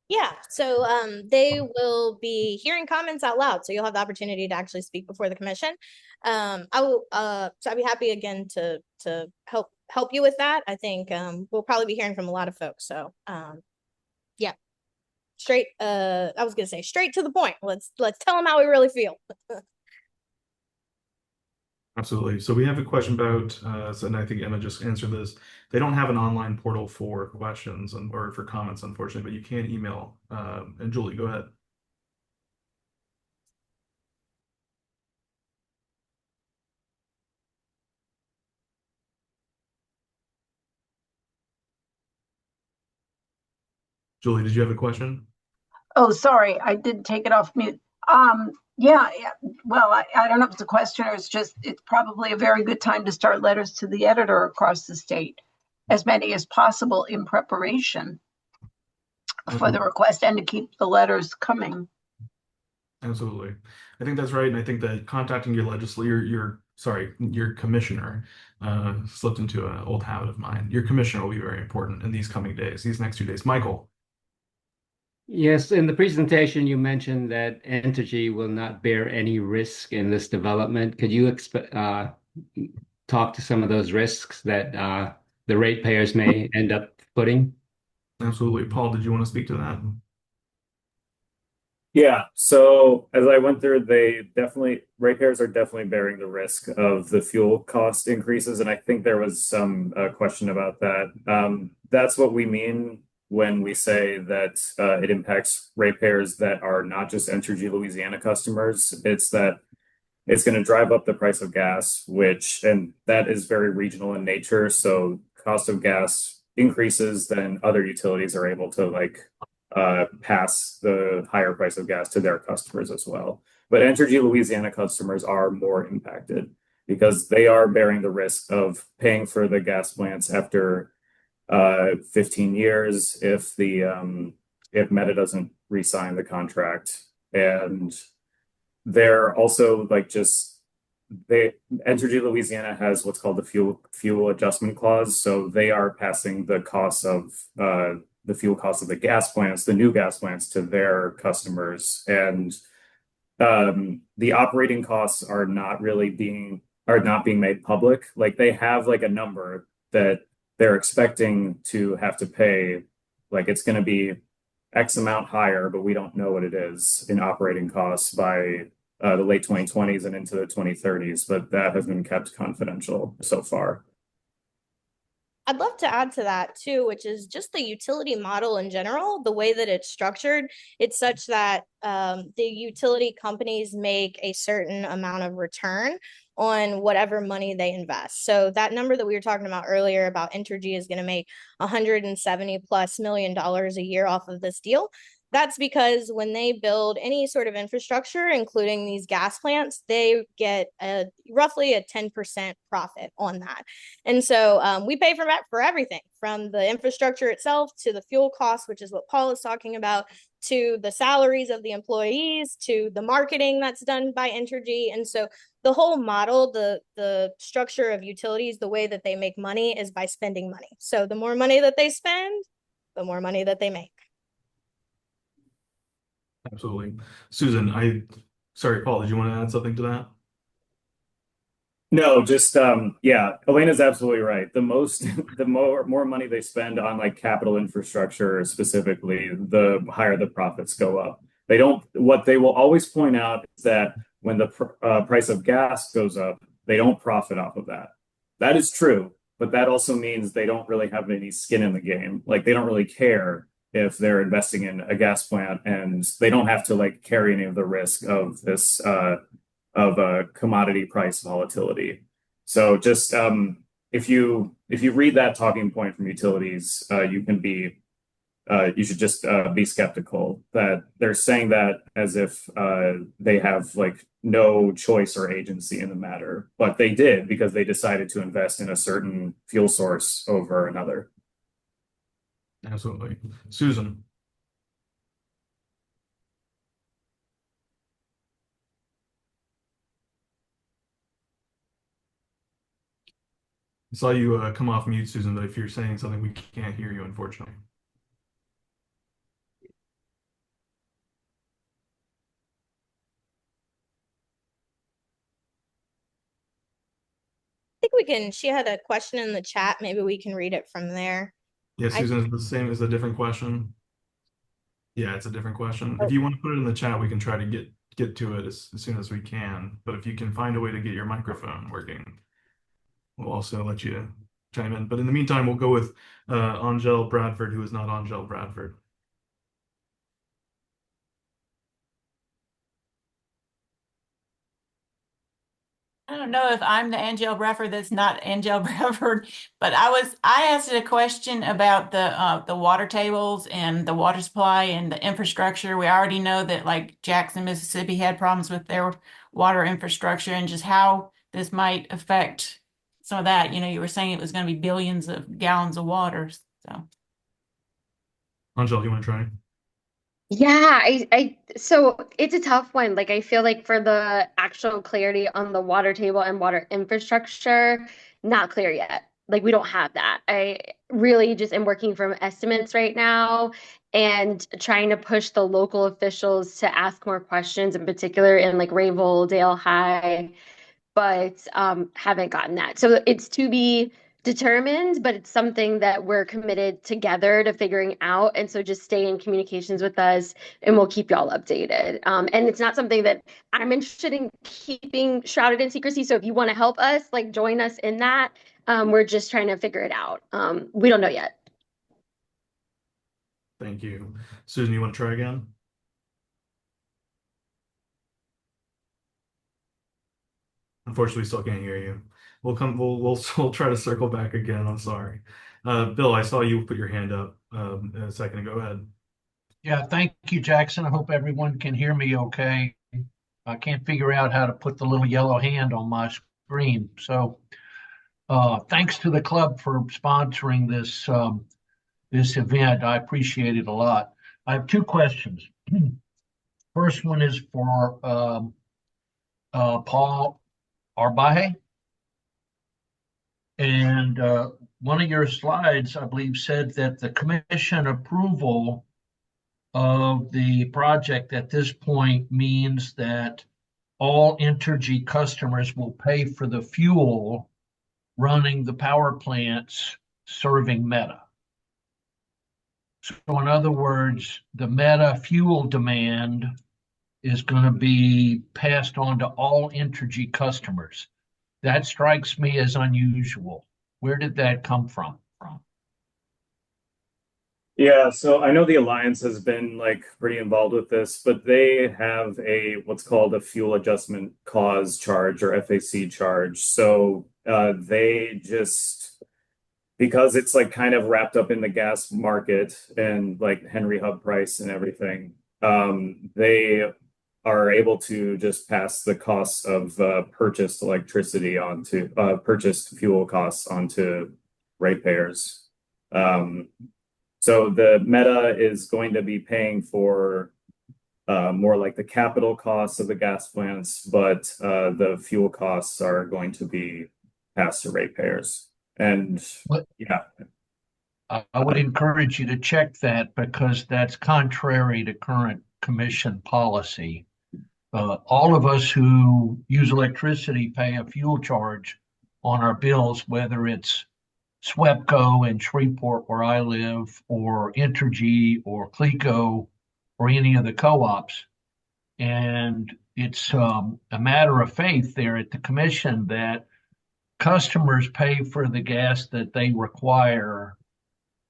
Yeah, so they will be hearing comments out loud, so you'll have the opportunity to actually speak before the commission. I will, so I'd be happy again to help you with that. I think we'll probably be hearing from a lot of folks. So yeah, straight. I was gonna say straight to the point. Let's tell them how we really feel. Absolutely. So we have a question about, and I think Emma just answered this. They don't have an online portal for questions or for comments, unfortunately, but you can email. And Julie, go ahead. Julie, did you have a question? Oh, sorry, I did take it off mute. Yeah, well, I don't know if it's a question or it's probably a very good time to start letters to the editor across the state, as many as possible in preparation for the request and to keep the letters coming. Absolutely. I think that's right. And I think that contacting your your commissioner, slipped into an old habit of mine. Your commissioner will be very important in these coming days, these next 2 days. Michael. Yes, in the presentation, you mentioned that Entergy will not bear any risk in this development. Could you talk to some of those risks that the ratepayers may end up putting? Absolutely. Paul, did you want to speak to that? Yeah, so as I went through, ratepayers are definitely bearing the risk of the fuel cost increases, and I think there was some question about that. That's what we mean when we say that it impacts ratepayers that are not just Entergy Louisiana customers. It's that it's going to drive up the price of gas, and that is very regional in nature. So cost of gas increases, then other utilities are able to pass the higher price of gas to their customers as well. But Entergy Louisiana customers are more impacted because they are bearing the risk of paying for the gas plants after 15 years if Meta doesn't re-sign the contract. And they're also Entergy Louisiana has what's called the fuel adjustment clause. So they are passing the cost of the fuel costs of the gas plants, the new gas plants, to their customers. And the operating costs are not being made public. Like they have a number that they're expecting to have to pay, it's going to be X amount higher, but we don't know what it is in operating costs by the late 2020s and into the 2030s, but that has been kept confidential so far. I'd love to add to that too, which is just the utility model in general, the way that it's structured. It's such that the utility companies make a certain amount of return on whatever money they invest. So that number that we were talking about earlier about Entergy is going to make $170+ million a year off of this deal. That's because when they build any sort of infrastructure, including these gas plants, they get roughly a 10% profit on that. And so we pay for everything, from the infrastructure itself to the fuel costs, which is what Paul is talking about, to the salaries of the employees, to the marketing that's done by Entergy. And so the whole model, the structure of utilities, the way that they make money is by spending money. So the more money that they spend, the more money that they make. Absolutely. Susan, sorry, Paul, did you want to add something to that? No, just yeah, Elena's absolutely right. The more money they spend on capital infrastructure specifically, the higher the profits go up. What they will always point out is that when the price of gas goes up, they don't profit off of that. That is true, but that also means they don't really have any skin in the game. They don't really care if they're investing in a gas plant, and they don't have to carry any of the risk of this of a commodity price volatility. So just if you read that talking point from utilities, you should just be skeptical that they're saying that as if they have like no choice or agency in the matter, but they did because they decided to invest in a certain fuel source over another. Absolutely. Susan. I saw you come off mute, Susan, but if you're saying something, we can't hear you, unfortunately. I think we can, she had a question in the chat. Maybe we can read it from there. Yeah, Susan, is the same as a different question? Yeah, it's a different question. If you want to put it in the chat, we can try to get to it as soon as we can. But if you can find a way to get your microphone working, we'll also let you chime in. But in the meantime, we'll go with Angel Bradford, who is not Angel Bradford. I don't know if I'm the Angel Bradford that's not Angel Bradford, but I asked a question about the water tables and the water supply and the infrastructure. We already know that like Jackson, Mississippi had problems with their water infrastructure and just how this might affect some of that. You know, you were saying it was going to be billions of gallons of water. So Angel, you want to try? Yeah, so it's a tough one. Like I feel like for the actual clarity on the water table and water infrastructure, not clear yet. Like we don't have that. I really just am working from estimates right now and trying to push the local officials to ask more questions, in particular in like Rayville, Dale High, but haven't gotten that. So it's to be determined, but it's something that we're committed together to figuring out. And so just stay in communications with us and we'll keep y'all updated. And it's not something that I'm interested in keeping shrouded in secrecy. So if you want to help us, like join us in that, we're just trying to figure it out. We don't know yet. Thank you. Susan, you want to try again? Unfortunately, we still can't hear you. We'll try to circle back again. I'm sorry. Bill, I saw you put your hand up a second ago. Go ahead. Yeah, thank you, Jackson. I hope everyone can hear me okay. I can't figure out how to put the little yellow hand on my screen. So thanks to the club for sponsoring this event. I appreciate it a lot. I have two questions. First one is for Paul Arbaje. And one of your slides, I believe, said that the commission approval of the project at this point means that all Entergy customers will pay for the fuel running the power plants serving Meta. So in other words, the Meta fuel demand is going to be passed on to all Entergy customers. That strikes me as unusual. Where did that come from? Yeah, so I know the Alliance has been like pretty involved with this, but they have what's called a fuel adjustment cause charge or FAC charge. So they just, because it's like kind of wrapped up in the gas market and like Henry Hub price and everything, they are able to just pass the costs of purchased electricity onto purchased fuel costs onto ratepayers. So the Meta is going to be paying for more like the capital costs of the gas plants, but the fuel costs are going to be passed to ratepayers. And yeah. I would encourage you to check that because that's contrary to current commission policy. All of us who use electricity pay a fuel charge on our bills, whether it's SWEPCO in Shreveport, where I live, or Entergy or CLECO or any of the co-ops. And it's a matter of faith there at the commission that customers pay for the gas that they require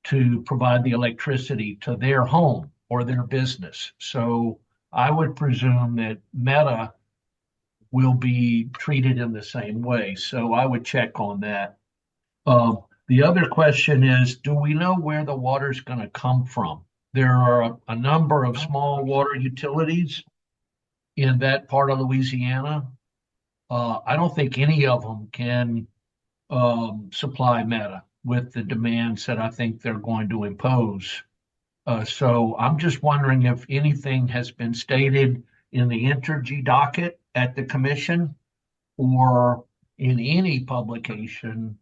to provide the electricity to their home or their business. So I would presume that Meta will be treated in the same way. So I would check on that. The other question is, do we know where the water's going to come from? There are a number of small water utilities in that part of Louisiana. I don't think any of them can supply Meta with the demands that I think they're going to impose. So I'm just wondering if anything has been stated in the Entergy docket at the commission or in any publication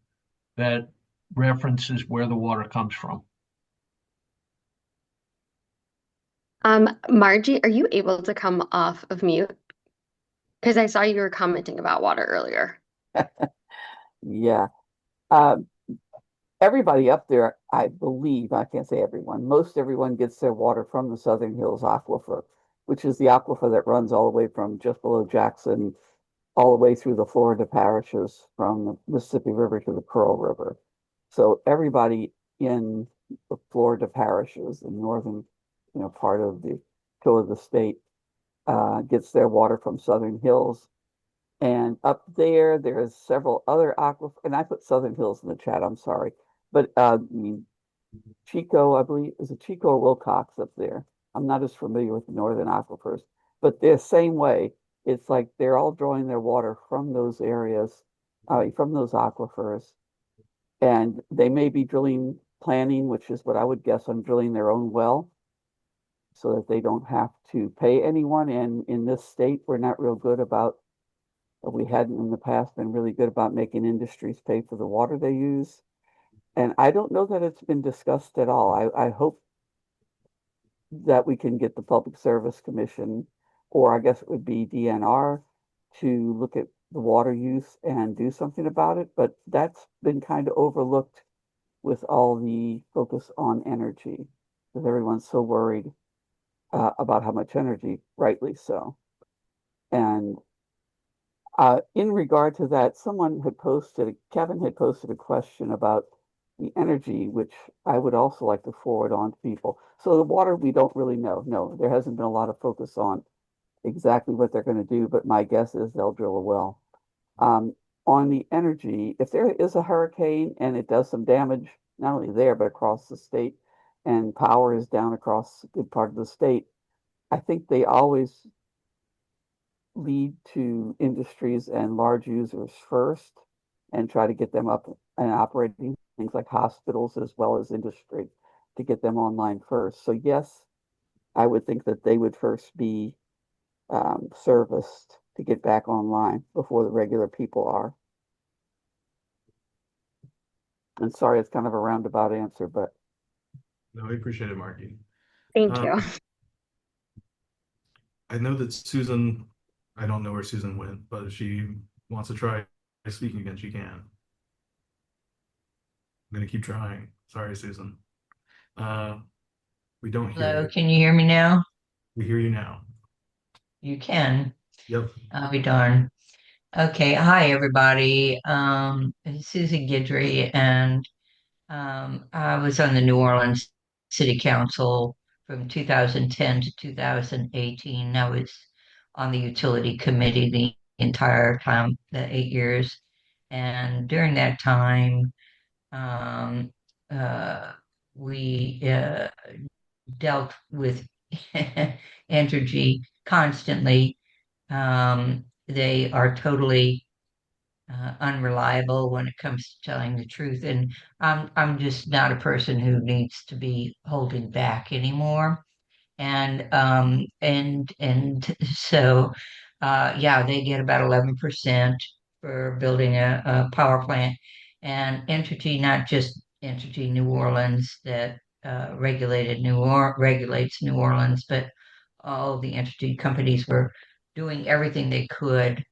that references where the water comes from. Margie, are you able to come off of mute? Because I saw you were commenting about water earlier. Yeah. Everybody up there, I believe, I can't say everyone, most everyone gets their water from the Southern Hills Aquifer, which is the aquifer that runs all the way from just below Jackson, all the way through the Florida parishes from the Mississippi River to the Pearl River. So everybody in the Florida parishes, the northern, part of the state, gets their water from Southern Hills. And up there, there's several other aquifers, and I put Southern Hills in the chat, I'm sorry. But Chico, I believe, is it Chico or Wilcox up there? I'm not as familiar with the northern aquifers, but they're the same way. It's like they're all drawing their water from those areas, from those aquifers. And they may be planning, which is what I would guess, on drilling their own well so that they don't have to pay anyone. And in this state, we're not real good about, we hadn't in the past been really good about making industries pay for the water they use. And I don't know that it's been discussed at all. I hope that we can get the Public Service Commission, or I guess it would be DNR, to look at the water use and do something about it. But that's been kind of overlooked with all the focus on energy, because everyone's so worried about how much energy, rightly so. And in regard to that, Kevin had posted a question about the energy, which I would also like to forward on to people. So the water, we don't really know. No, there hasn't been a lot of focus on exactly what they're going to do, but my guess is they'll drill a well. On the energy, if there is a hurricane and it does some damage, not only there, but across the state, and power is down across a good part of the state, I think they always lead to industries and large users first and try to get them up and operating, things like hospitals as well as industry, to get them online first. So yes, I would think that they would first be serviced to get back online before the regular people are. And sorry, it's kind of a roundabout answer, but. No, I appreciate it, Marky. Thank you. I know that Susan, I don't know where Susan went, but if she wants to try speaking again, she can. I'm going to keep trying. Sorry, Susan. We don't hear Hello, you. can you hear me now? We hear you now. You can. Yep. I'll be darned. Okay, hi everybody. It's Susan Guidry, and I was on the New Orleans City Council from 2010 to 2018. I was on the utility committee the entire time, the 8 years. And during that time, we dealt with Entergy constantly. They are totally unreliable when it comes to telling the truth, and I'm just not a person who needs to be holding back anymore. And so yeah, they get about 11% for building a power plant, and Entergy, not just Entergy New Orleans that regulates New Orleans, but all the Entergy companies were doing everything they could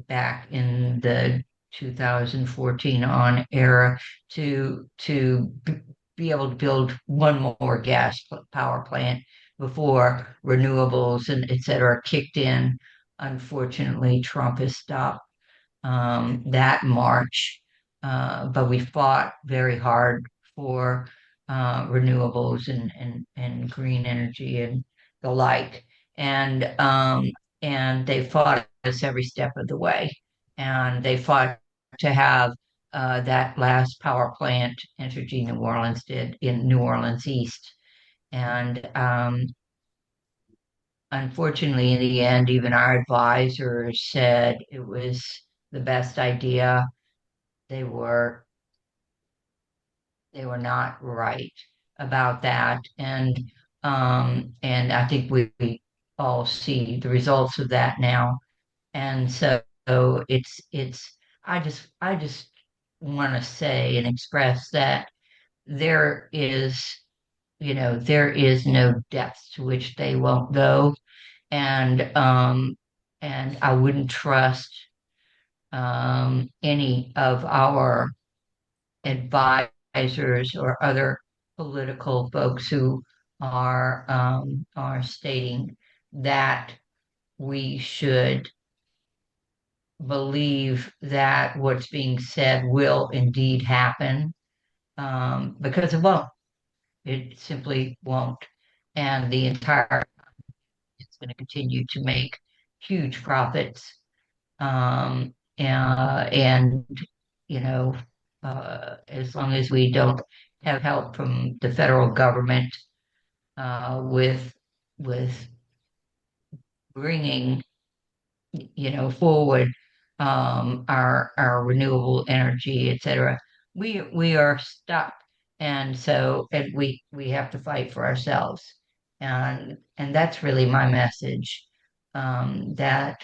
back in the 2014 on era to be able to build one more gas power plant before renewables and et cetera kicked in. Unfortunately, Trump has stopped that march, but we fought very hard for renewables and green energy and the like. And they fought us every step of the way. And they fought to have that last power plant Entergy New Orleans did in New Orleans East. And unfortunately, in the end, even our advisors said it was the best idea. They were not right about that, and I think we all see the results of that now. And so it's I just want to say and express that there is, there is no depth to which they won't go. And I wouldn't trust any of our advisors or other political folks who are stating that we should believe that what's being said will indeed happen, because it won't. It simply won't. And the entire is going to continue to make huge profits. And you know, as long as we don't have help from the federal government with bringing, forward our renewable energy, et cetera, we are stuck. And so we have to fight for ourselves. And that's really my message, that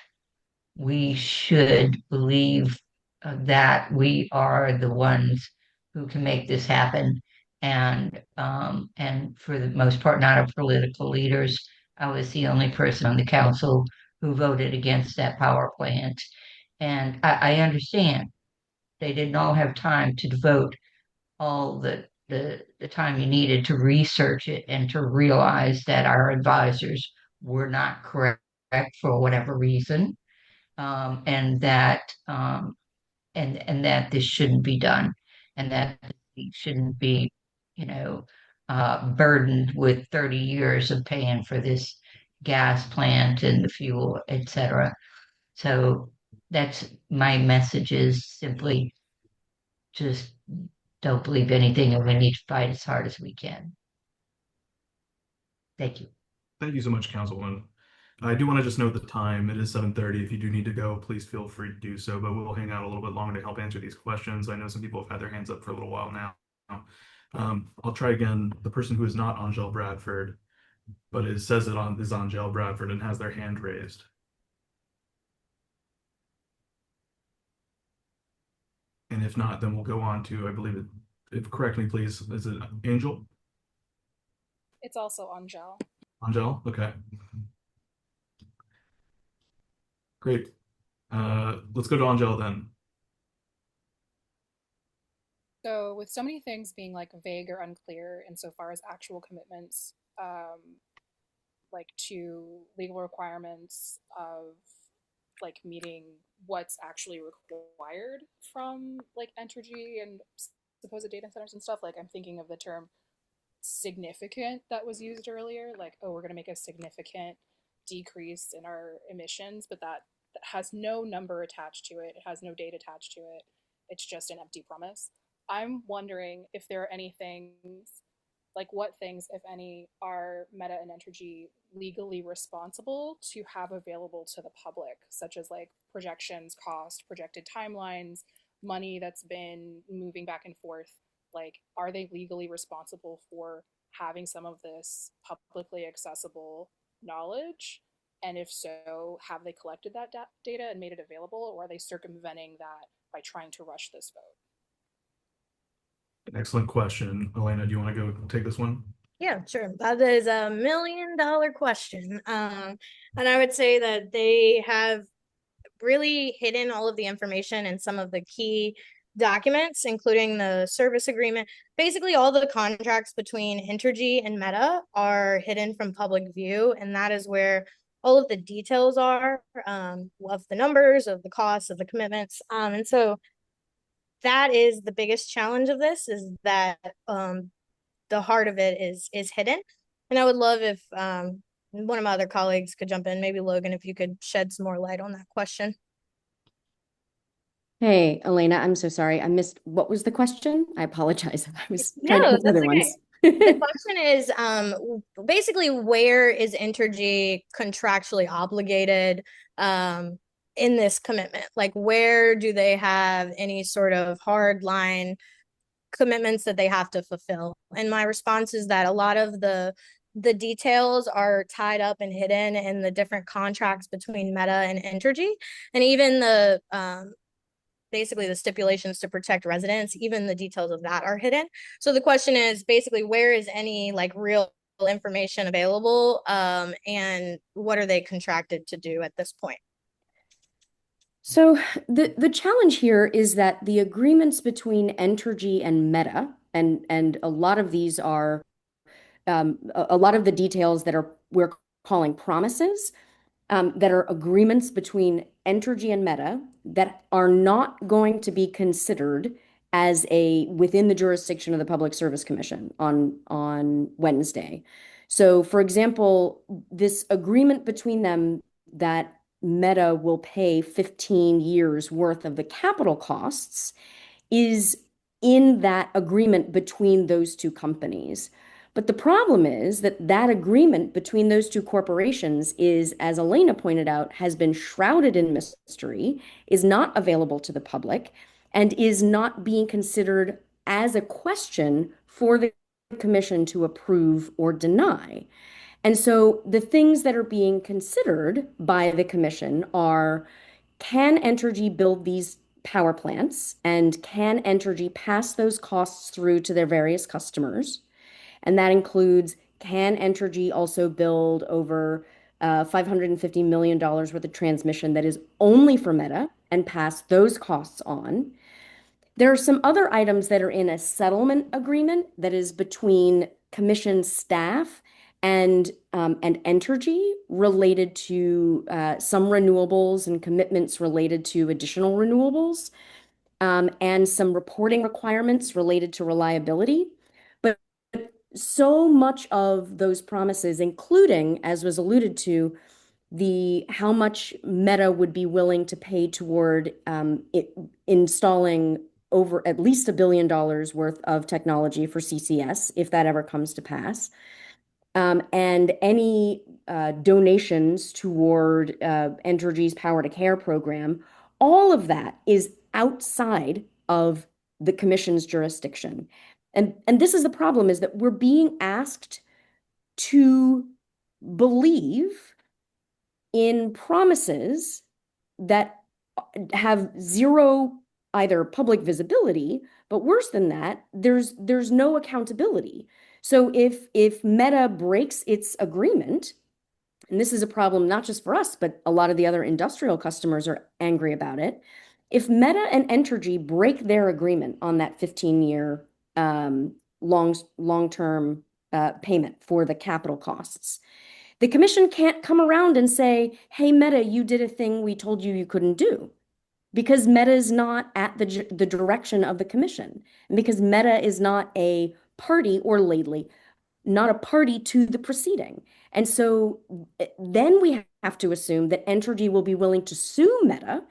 we should believe that we are the ones who can make this happen. And for the most part, not our political leaders. I was the only person on the council who voted against that power plant. And I understand they didn't all have time to devote all the time you needed to research it and to realize that our advisors were not correct for whatever reason, and that that this shouldn't be done, and that we shouldn't be, burdened with 30 years of paying for this gas plant and the fuel, etc. So that's my message, is simply just don't believe anything, and we need to fight as hard as we can. Thank you. Thank you so much, Councilwoman. I do want to just note the time. It is 7:30. If you do need to go, please feel free to do so, but we'll hang out a little bit longer to help answer these questions. I know some people have had their hands up for a little while now. I'll try again. The person who is not Angel Bradford, but it says it is Angel Bradford and has their hand raised. And if not, then we'll go on to, I believe if correct me, please, is it Angel? It's also Angel. Angel, okay. Great. Let's go to Angel then. So with so many things being like vague or unclear insofar as actual commitments, like to legal requirements of like meeting what's actually required from like Entergy and supposed data centers and stuff, like I'm thinking of the term significant that was used earlier, like, oh, we're going to make a significant decrease in our emissions, but that has no number attached to it. It has no date attached to it. It's just an empty promise. I'm wondering if there are any things, like what things, if any, are Meta and Entergy legally responsible to have available to the public, such as like projections, cost, projected timelines, money that's been moving back and forth. Like, are they legally responsible for having some of this publicly accessible knowledge? And if so, have they collected that data and made it available, or are they circumventing that by trying to rush this vote? Excellent question. Elena, do you want to go take this one? Yeah, sure. That is a $1 million question. And I would say that they have really hidden all of the information in some of the key documents, including the service agreement. Basically, all the contracts between Entergy and Meta are hidden from public view, and that is where all of the details are, of the numbers, of the costs, of the commitments. And so that is the biggest challenge of this, is that the heart of it is hidden. And I would love if one of my other colleagues could jump in. Maybe Logan, if you could shed some more light on that question. Hey, Elena, I'm so sorry. I missed, what was the question? I apologize. I was trying to No, answer that's other okay. ones. The question is, basically, where is Entergy contractually obligated, in this commitment? Like, where do they have any sort of hard line commitments that they have to fulfill? And my response is that a lot of the details are tied up and hidden in the different contracts between Meta and Entergy, and even the basically the stipulations to protect residents, even the details of that are hidden. So the question is basically, where is any like real information available, and what are they contracted to do at this point? So the challenge here is that the agreements between Entergy and Meta, and a lot of these are a lot of the details that we're calling promises, that are agreements between Entergy and Meta that are not going to be considered as within the jurisdiction of the Public Service Commission on Wednesday. So, for example, this agreement between them that Meta will pay 15 years worth of the capital costs is in that agreement between those two companies. But the problem is that that agreement between those two corporations is, as Elena pointed out, has been shrouded in mystery, is not available to the public, and is not being considered as a question for the commission to approve or deny. And so the things that are being considered by the commission are, can Entergy build these power plants, and can Entergy pass those costs through to their various customers? And that includes, can Entergy also build over $550 million worth of transmission that is only for Meta and pass those costs on? There are some other items that are in a settlement agreement that is between commission staff and Entergy related to some renewables and commitments related to additional renewables, and some reporting requirements related to reliability. But so much of those promises, including, as was alluded to, how much Meta would be willing to pay toward installing over at least $1 billion worth of technology for CCS, if that ever comes to pass, and any donations toward Entergy's Power to Care program, all of that is outside of the commission's jurisdiction. And this is the problem, is that we're being asked to believe in promises that have zero either public visibility, but worse than that, there's no accountability. So if Meta breaks its agreement, and this is a problem not just for us, but a lot of the other industrial customers are angry about it. If Meta and Entergy break their agreement on that 15-year long-term payment for the capital costs, the commission can't come around and say, hey, Meta, you did a thing we told you couldn't do, because Meta is not at the direction of the commission, and because Meta is not a party, or lately, not a party to the proceeding. And so then we have to assume that Entergy will be willing to sue Meta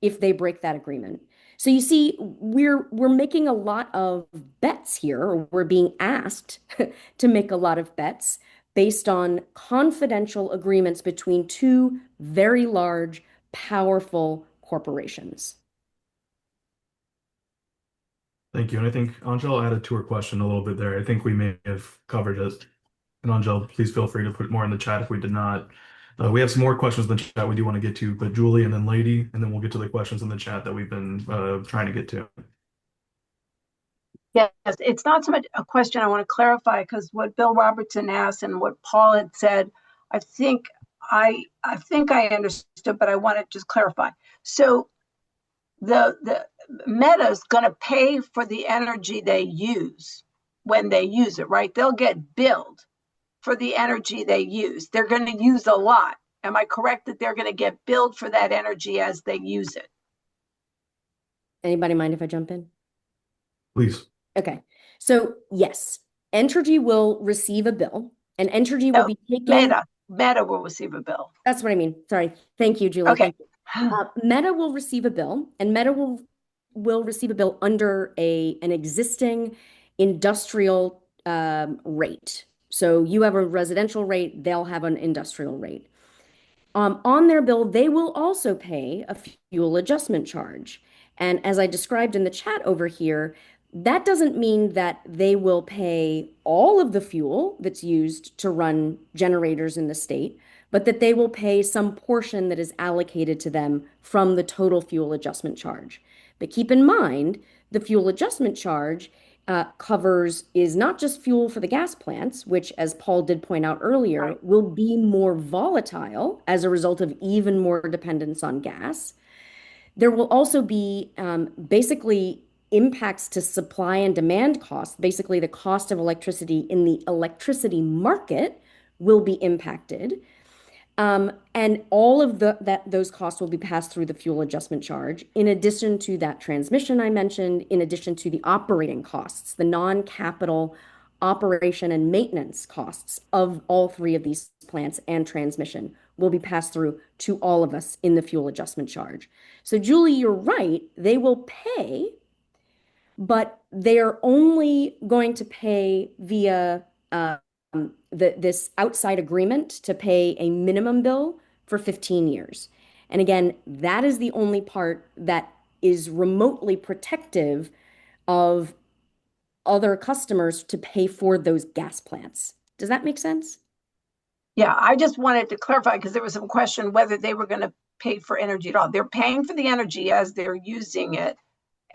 if they break that agreement. So you see, we're making a lot of bets here, or we're being asked to make a lot of bets based on confidential agreements between two very large, powerful corporations. Thank you. And I think Angel added to her question a little bit there. I think we may have covered it. And Angel, please feel free to put more in the chat if we did not. We have some more questions in the chat we do want to get to, but Julie and then Lady, and then we'll get to the questions in the chat that we've been trying to get to. Yes, it's not so much a question. I want to clarify, because what Bill Robertson asked and what Paul had said, I think I understood, but I want to just clarify. So the Meta's going to pay for the energy they use when they use it, right? They'll get billed for the energy they use. They're going to use a lot. Am I correct that they're going to get billed for that energy as they use it? Anybody mind if I jump in? Please. Okay. So yes, Entergy will receive a bill, and Entergy will be taking Meta. Meta will receive a bill. That's what I mean. Sorry. Thank you, Julie. Okay. Thank you. Meta will receive a bill, and Meta will receive a bill under an existing industrial rate. So you have a residential rate, they'll have an industrial rate. On their bill, they will also pay a fuel adjustment charge. And as I described in the chat over here, that doesn't mean that they will pay all of the fuel that's used to run generators in the state, but that they will pay some portion that is allocated to them from the total fuel adjustment charge. But keep in mind, the fuel adjustment charge is not just fuel for the gas plants, which, as Paul did point out earlier, will be more volatile as a result of even more dependence on gas. There will also be basically impacts to supply and demand costs. Basically, the cost of electricity in the electricity market will be impacted. And all of those costs will be passed through the fuel adjustment charge, in addition to that transmission I mentioned, in addition to the operating costs, the non-capital operation and maintenance costs of all three of these plants and transmission will be passed through to all of us in the fuel adjustment charge. So Julie, you're right, they will pay, but they are only going to pay via this outside agreement to pay a minimum bill for 15 years. And again, that is the only part that is remotely protective of other customers to pay for those gas plants. Does that make sense? Yeah, I just wanted to clarify because there was some question whether they were going to pay for energy at all. They're paying for the energy as they're using it,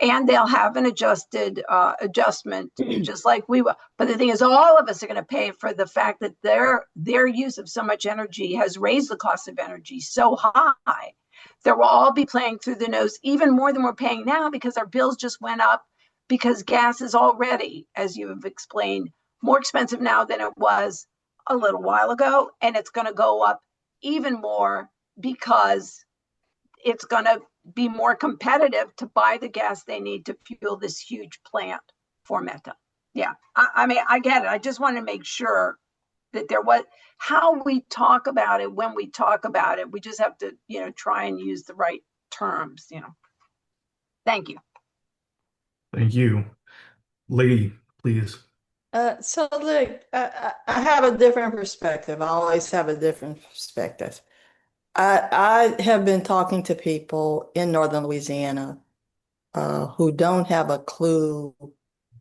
and they'll have an adjustment just like we will. But the thing is, all of us are going to pay for the fact that their use of so much energy has raised the cost of energy so high that we'll all be paying through the nose even more than we're paying now, because our bills just went up, because gas is already, as you have explained, more expensive now than it was a little while ago. And it's going to go up even more because it's going to be more competitive to buy the gas they need to fuel this huge plant for Meta. Yeah, I mean, I get it. I just want to make sure that how we talk about it, when we talk about it, we just have to, try and use the right terms, Thank you. Thank you. Lady, please. So look, I have a different perspective. I always have a different perspective. I have been talking to people in Northern Louisiana who don't have a clue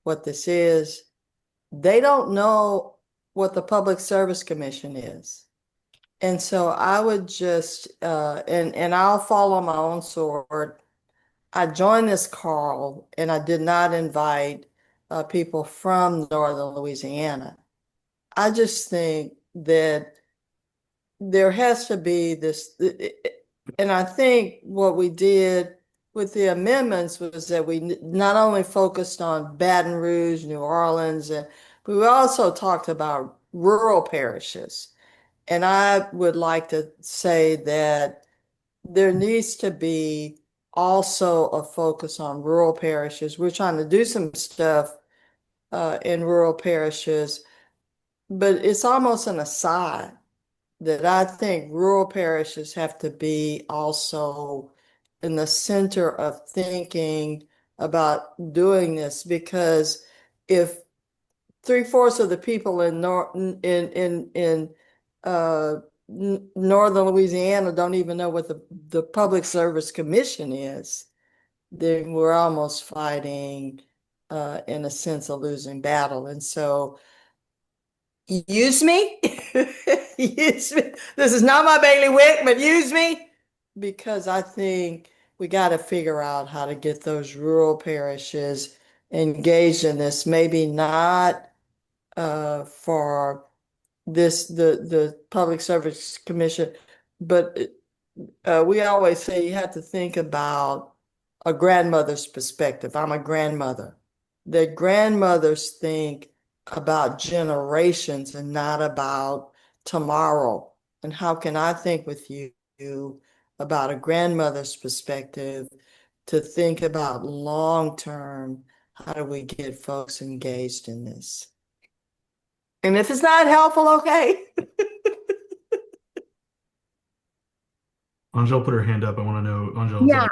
what this is. They don't know what the Public Service Commission is. And so I would just, and I'll fall on my own sword. I joined this call and I did not invite people from Northern Louisiana. I just think that there has to be this, and I think what we did with the amendments was that we not only focused on Baton Rouge, New Orleans, but we also talked about rural parishes. And I would like to say that there needs to be also a focus on rural parishes. We're trying to do some stuff in rural parishes, but it's almost an aside that I think rural parishes have to be also in the center of thinking about doing this, because if 3/4 of the people in Northern Louisiana don't even know what the Public Service Commission is, then we're almost fighting in a sense a losing battle. And so use me. Use me. This is not my bailiwick, but use me, because I think we got to figure out how to get those rural parishes engaged in this. Maybe not for the Public Service Commission, but we always say you have to think about a grandmother's perspective. I'm a grandmother. That grandmothers think about generations and not about tomorrow. And how can I think with you about a grandmother's perspective to think about long term? How do we get folks engaged in this? And if it's not helpful, okay. Angel put her hand up. I want to know, Angel, is Yeah, that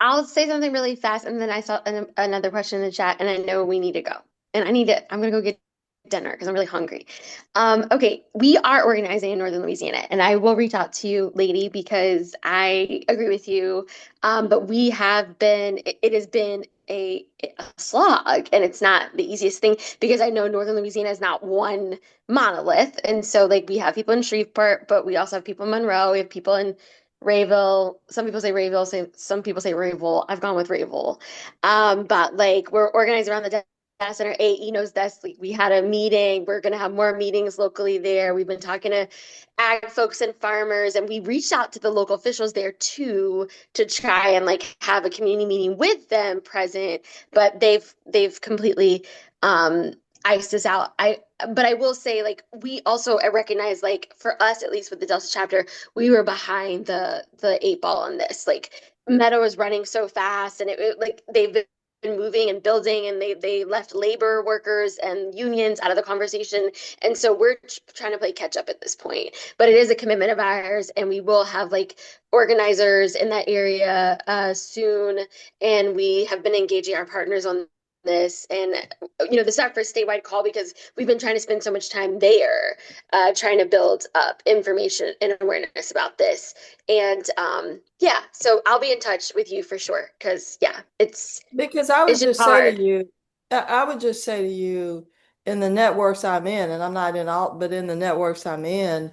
I'll say something really fast, and then I saw another question in the chat, and I know we need to go. And I'm gonna go get dinner because I'm really hungry. Okay, we are organizing in Northern Louisiana, and I will reach out to you, lady, because I agree with you. But we have been, it has been a slog, and it's not the easiest thing because I know Northern Louisiana is not one monolith. And so, like, we have people in Shreveport, but we also have people in Monroe, we have people in Rayville. Some people say Rayville, some people say Rayville. I've gone with Rayville. But like we're organized around the data center. AE knows this. Like, we had a meeting. We're gonna have more meetings locally there. We've been talking to ag folks and farmers, and we reached out to the local officials there too to try and like have a community meeting with them present. But they've completely iced us out. But I will say, like, we also I recognize, like, for us at least with the Delta chapter, we were behind the eight ball on this. Like, Meta was running so fast, and like they've been moving and building, and they left labor workers and unions out of the conversation, and so we're trying to play catch up at this point. But it is a commitment of ours, and we will have like organizers in that area soon, and we have been engaging our partners on this. And this is our first statewide call because we've been trying to spend so much time there trying to build up information and awareness about this. And yeah, so I'll be in touch with you for sure, because yeah, Because I would it's just just say hard. to you, I would just say to you, in the networks I'm in, and I'm not in all, but in the networks I'm in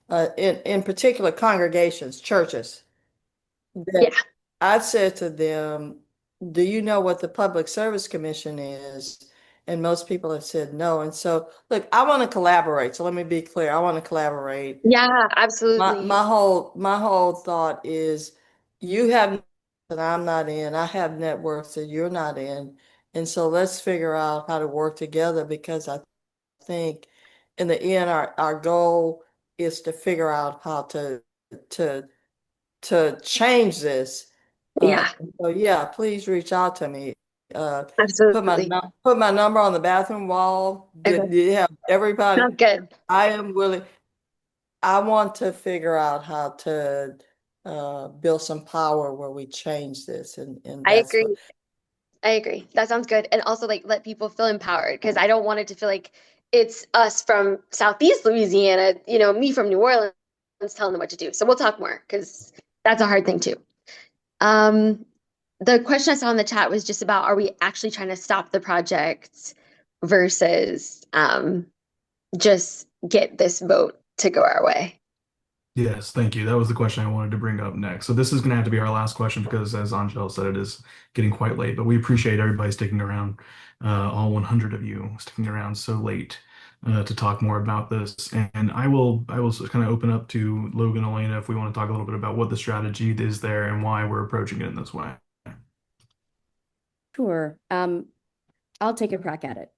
particular congregations, churches, that Yeah. I said to them, do you know what the Public Service Commission is? And most people have said no. And so, look, I want to collaborate. So let me be clear. I want to collaborate. Yeah, absolutely. My whole thought is you have that I'm not in. I have networks that you're not in. And so let's figure out how to work together, because I think in the end our goal is to figure out how to to change this. Yeah, So yeah, please reach out to me. absolutely. Put my number on the bathroom wall. Okay. Yeah, everybody. Sounds good. I am willing. I want to figure out how to build some power where we change this, and I that's what. agree. I agree. That sounds good. And also, like, let people feel empowered, because I don't want it to feel like it's us from Southeast Louisiana, me from New Orleans telling them what to do. So we'll talk more, because that's a hard thing too. The question I saw in the chat was just about, are we actually trying to stop the project versus just get this vote to go our way? Yes, thank you. That was the question I wanted to bring up next. So this is going to have to be our last question because, as Angel said, it is getting quite late. But we appreciate everybody sticking around, all 100 of you sticking around so late to talk more about this. And I will kind of open up to Logan and Elena if we want to talk a little bit about what the strategy is there and why we're approaching it in this way. Sure. I'll take a crack at it.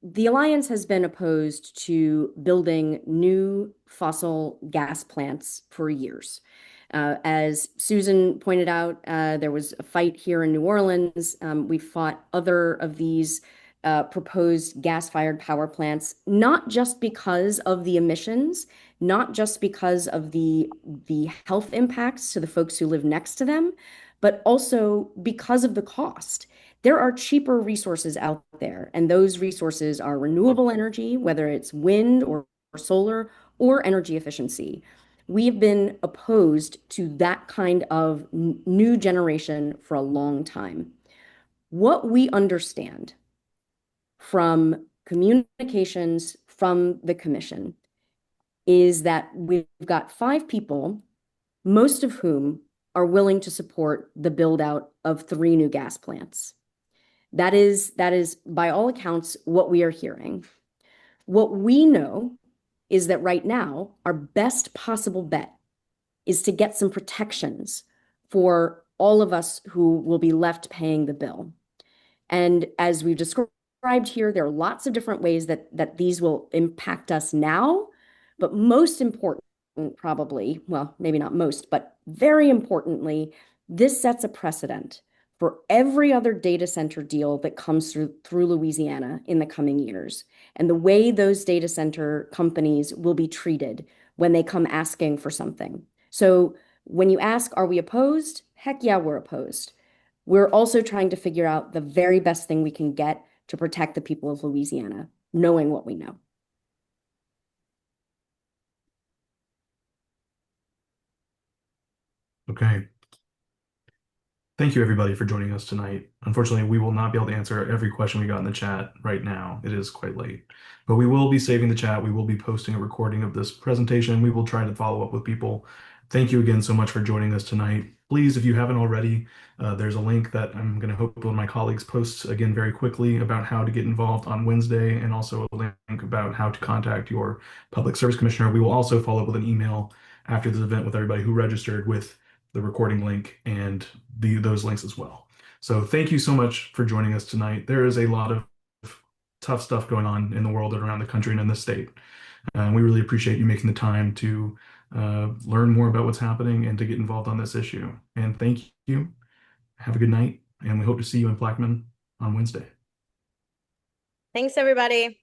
The Alliance has been opposed to building new fossil gas plants for years. As Susan pointed out, there was a fight here in New Orleans. We fought other of these proposed gas-fired power plants, not just because of the emissions, not just because of the health impacts to the folks who live next to them, but also because of the cost. There are cheaper resources out there, and those resources are renewable energy, whether it's wind or solar or energy efficiency. We have been opposed to that kind of new generation for a long time. What we understand from communications from the commission is that we've got 5 people, most of whom are willing to support the build out of 3 new gas plants. That is, by all accounts, what we are hearing. What we know is that right now, our best possible bet is to get some protections for all of us who will be left paying the bill. And as we've described here, there are lots of different ways that these will impact us now, but most important, probably, well, maybe not most, but very importantly, this sets a precedent for every other data center deal that comes through Louisiana in the coming years, and the way those data center companies will be treated when they come asking for something. So When you ask, are we opposed? Heck yeah, we're opposed. We're also trying to figure out the very best thing we can get to protect the people of Louisiana, knowing what we know. Okay. Thank you, everybody, for joining us tonight. Unfortunately, we will not be able to answer every question we got in the chat right now. It is quite late, but we will be saving the chat. We will be posting a recording of this presentation. We will try to follow up with people. Thank you again so much for joining us tonight. Please, if you haven't already, there's a link that I'm going to hope one of my colleagues posts again very quickly about how to get involved on Wednesday, and also a link about how to contact your public service commissioner. We will also follow up with an email after this event with everybody who registered with the recording link and those links as well. So thank you so much for joining us tonight. There is a lot of tough stuff going on in the world and around the country and in the state. And we really appreciate you making the time to learn more about what's happening and to get involved on this issue. And thank you. Have a good night. And we hope to see you in Plaquemine on Wednesday. Thanks, everybody.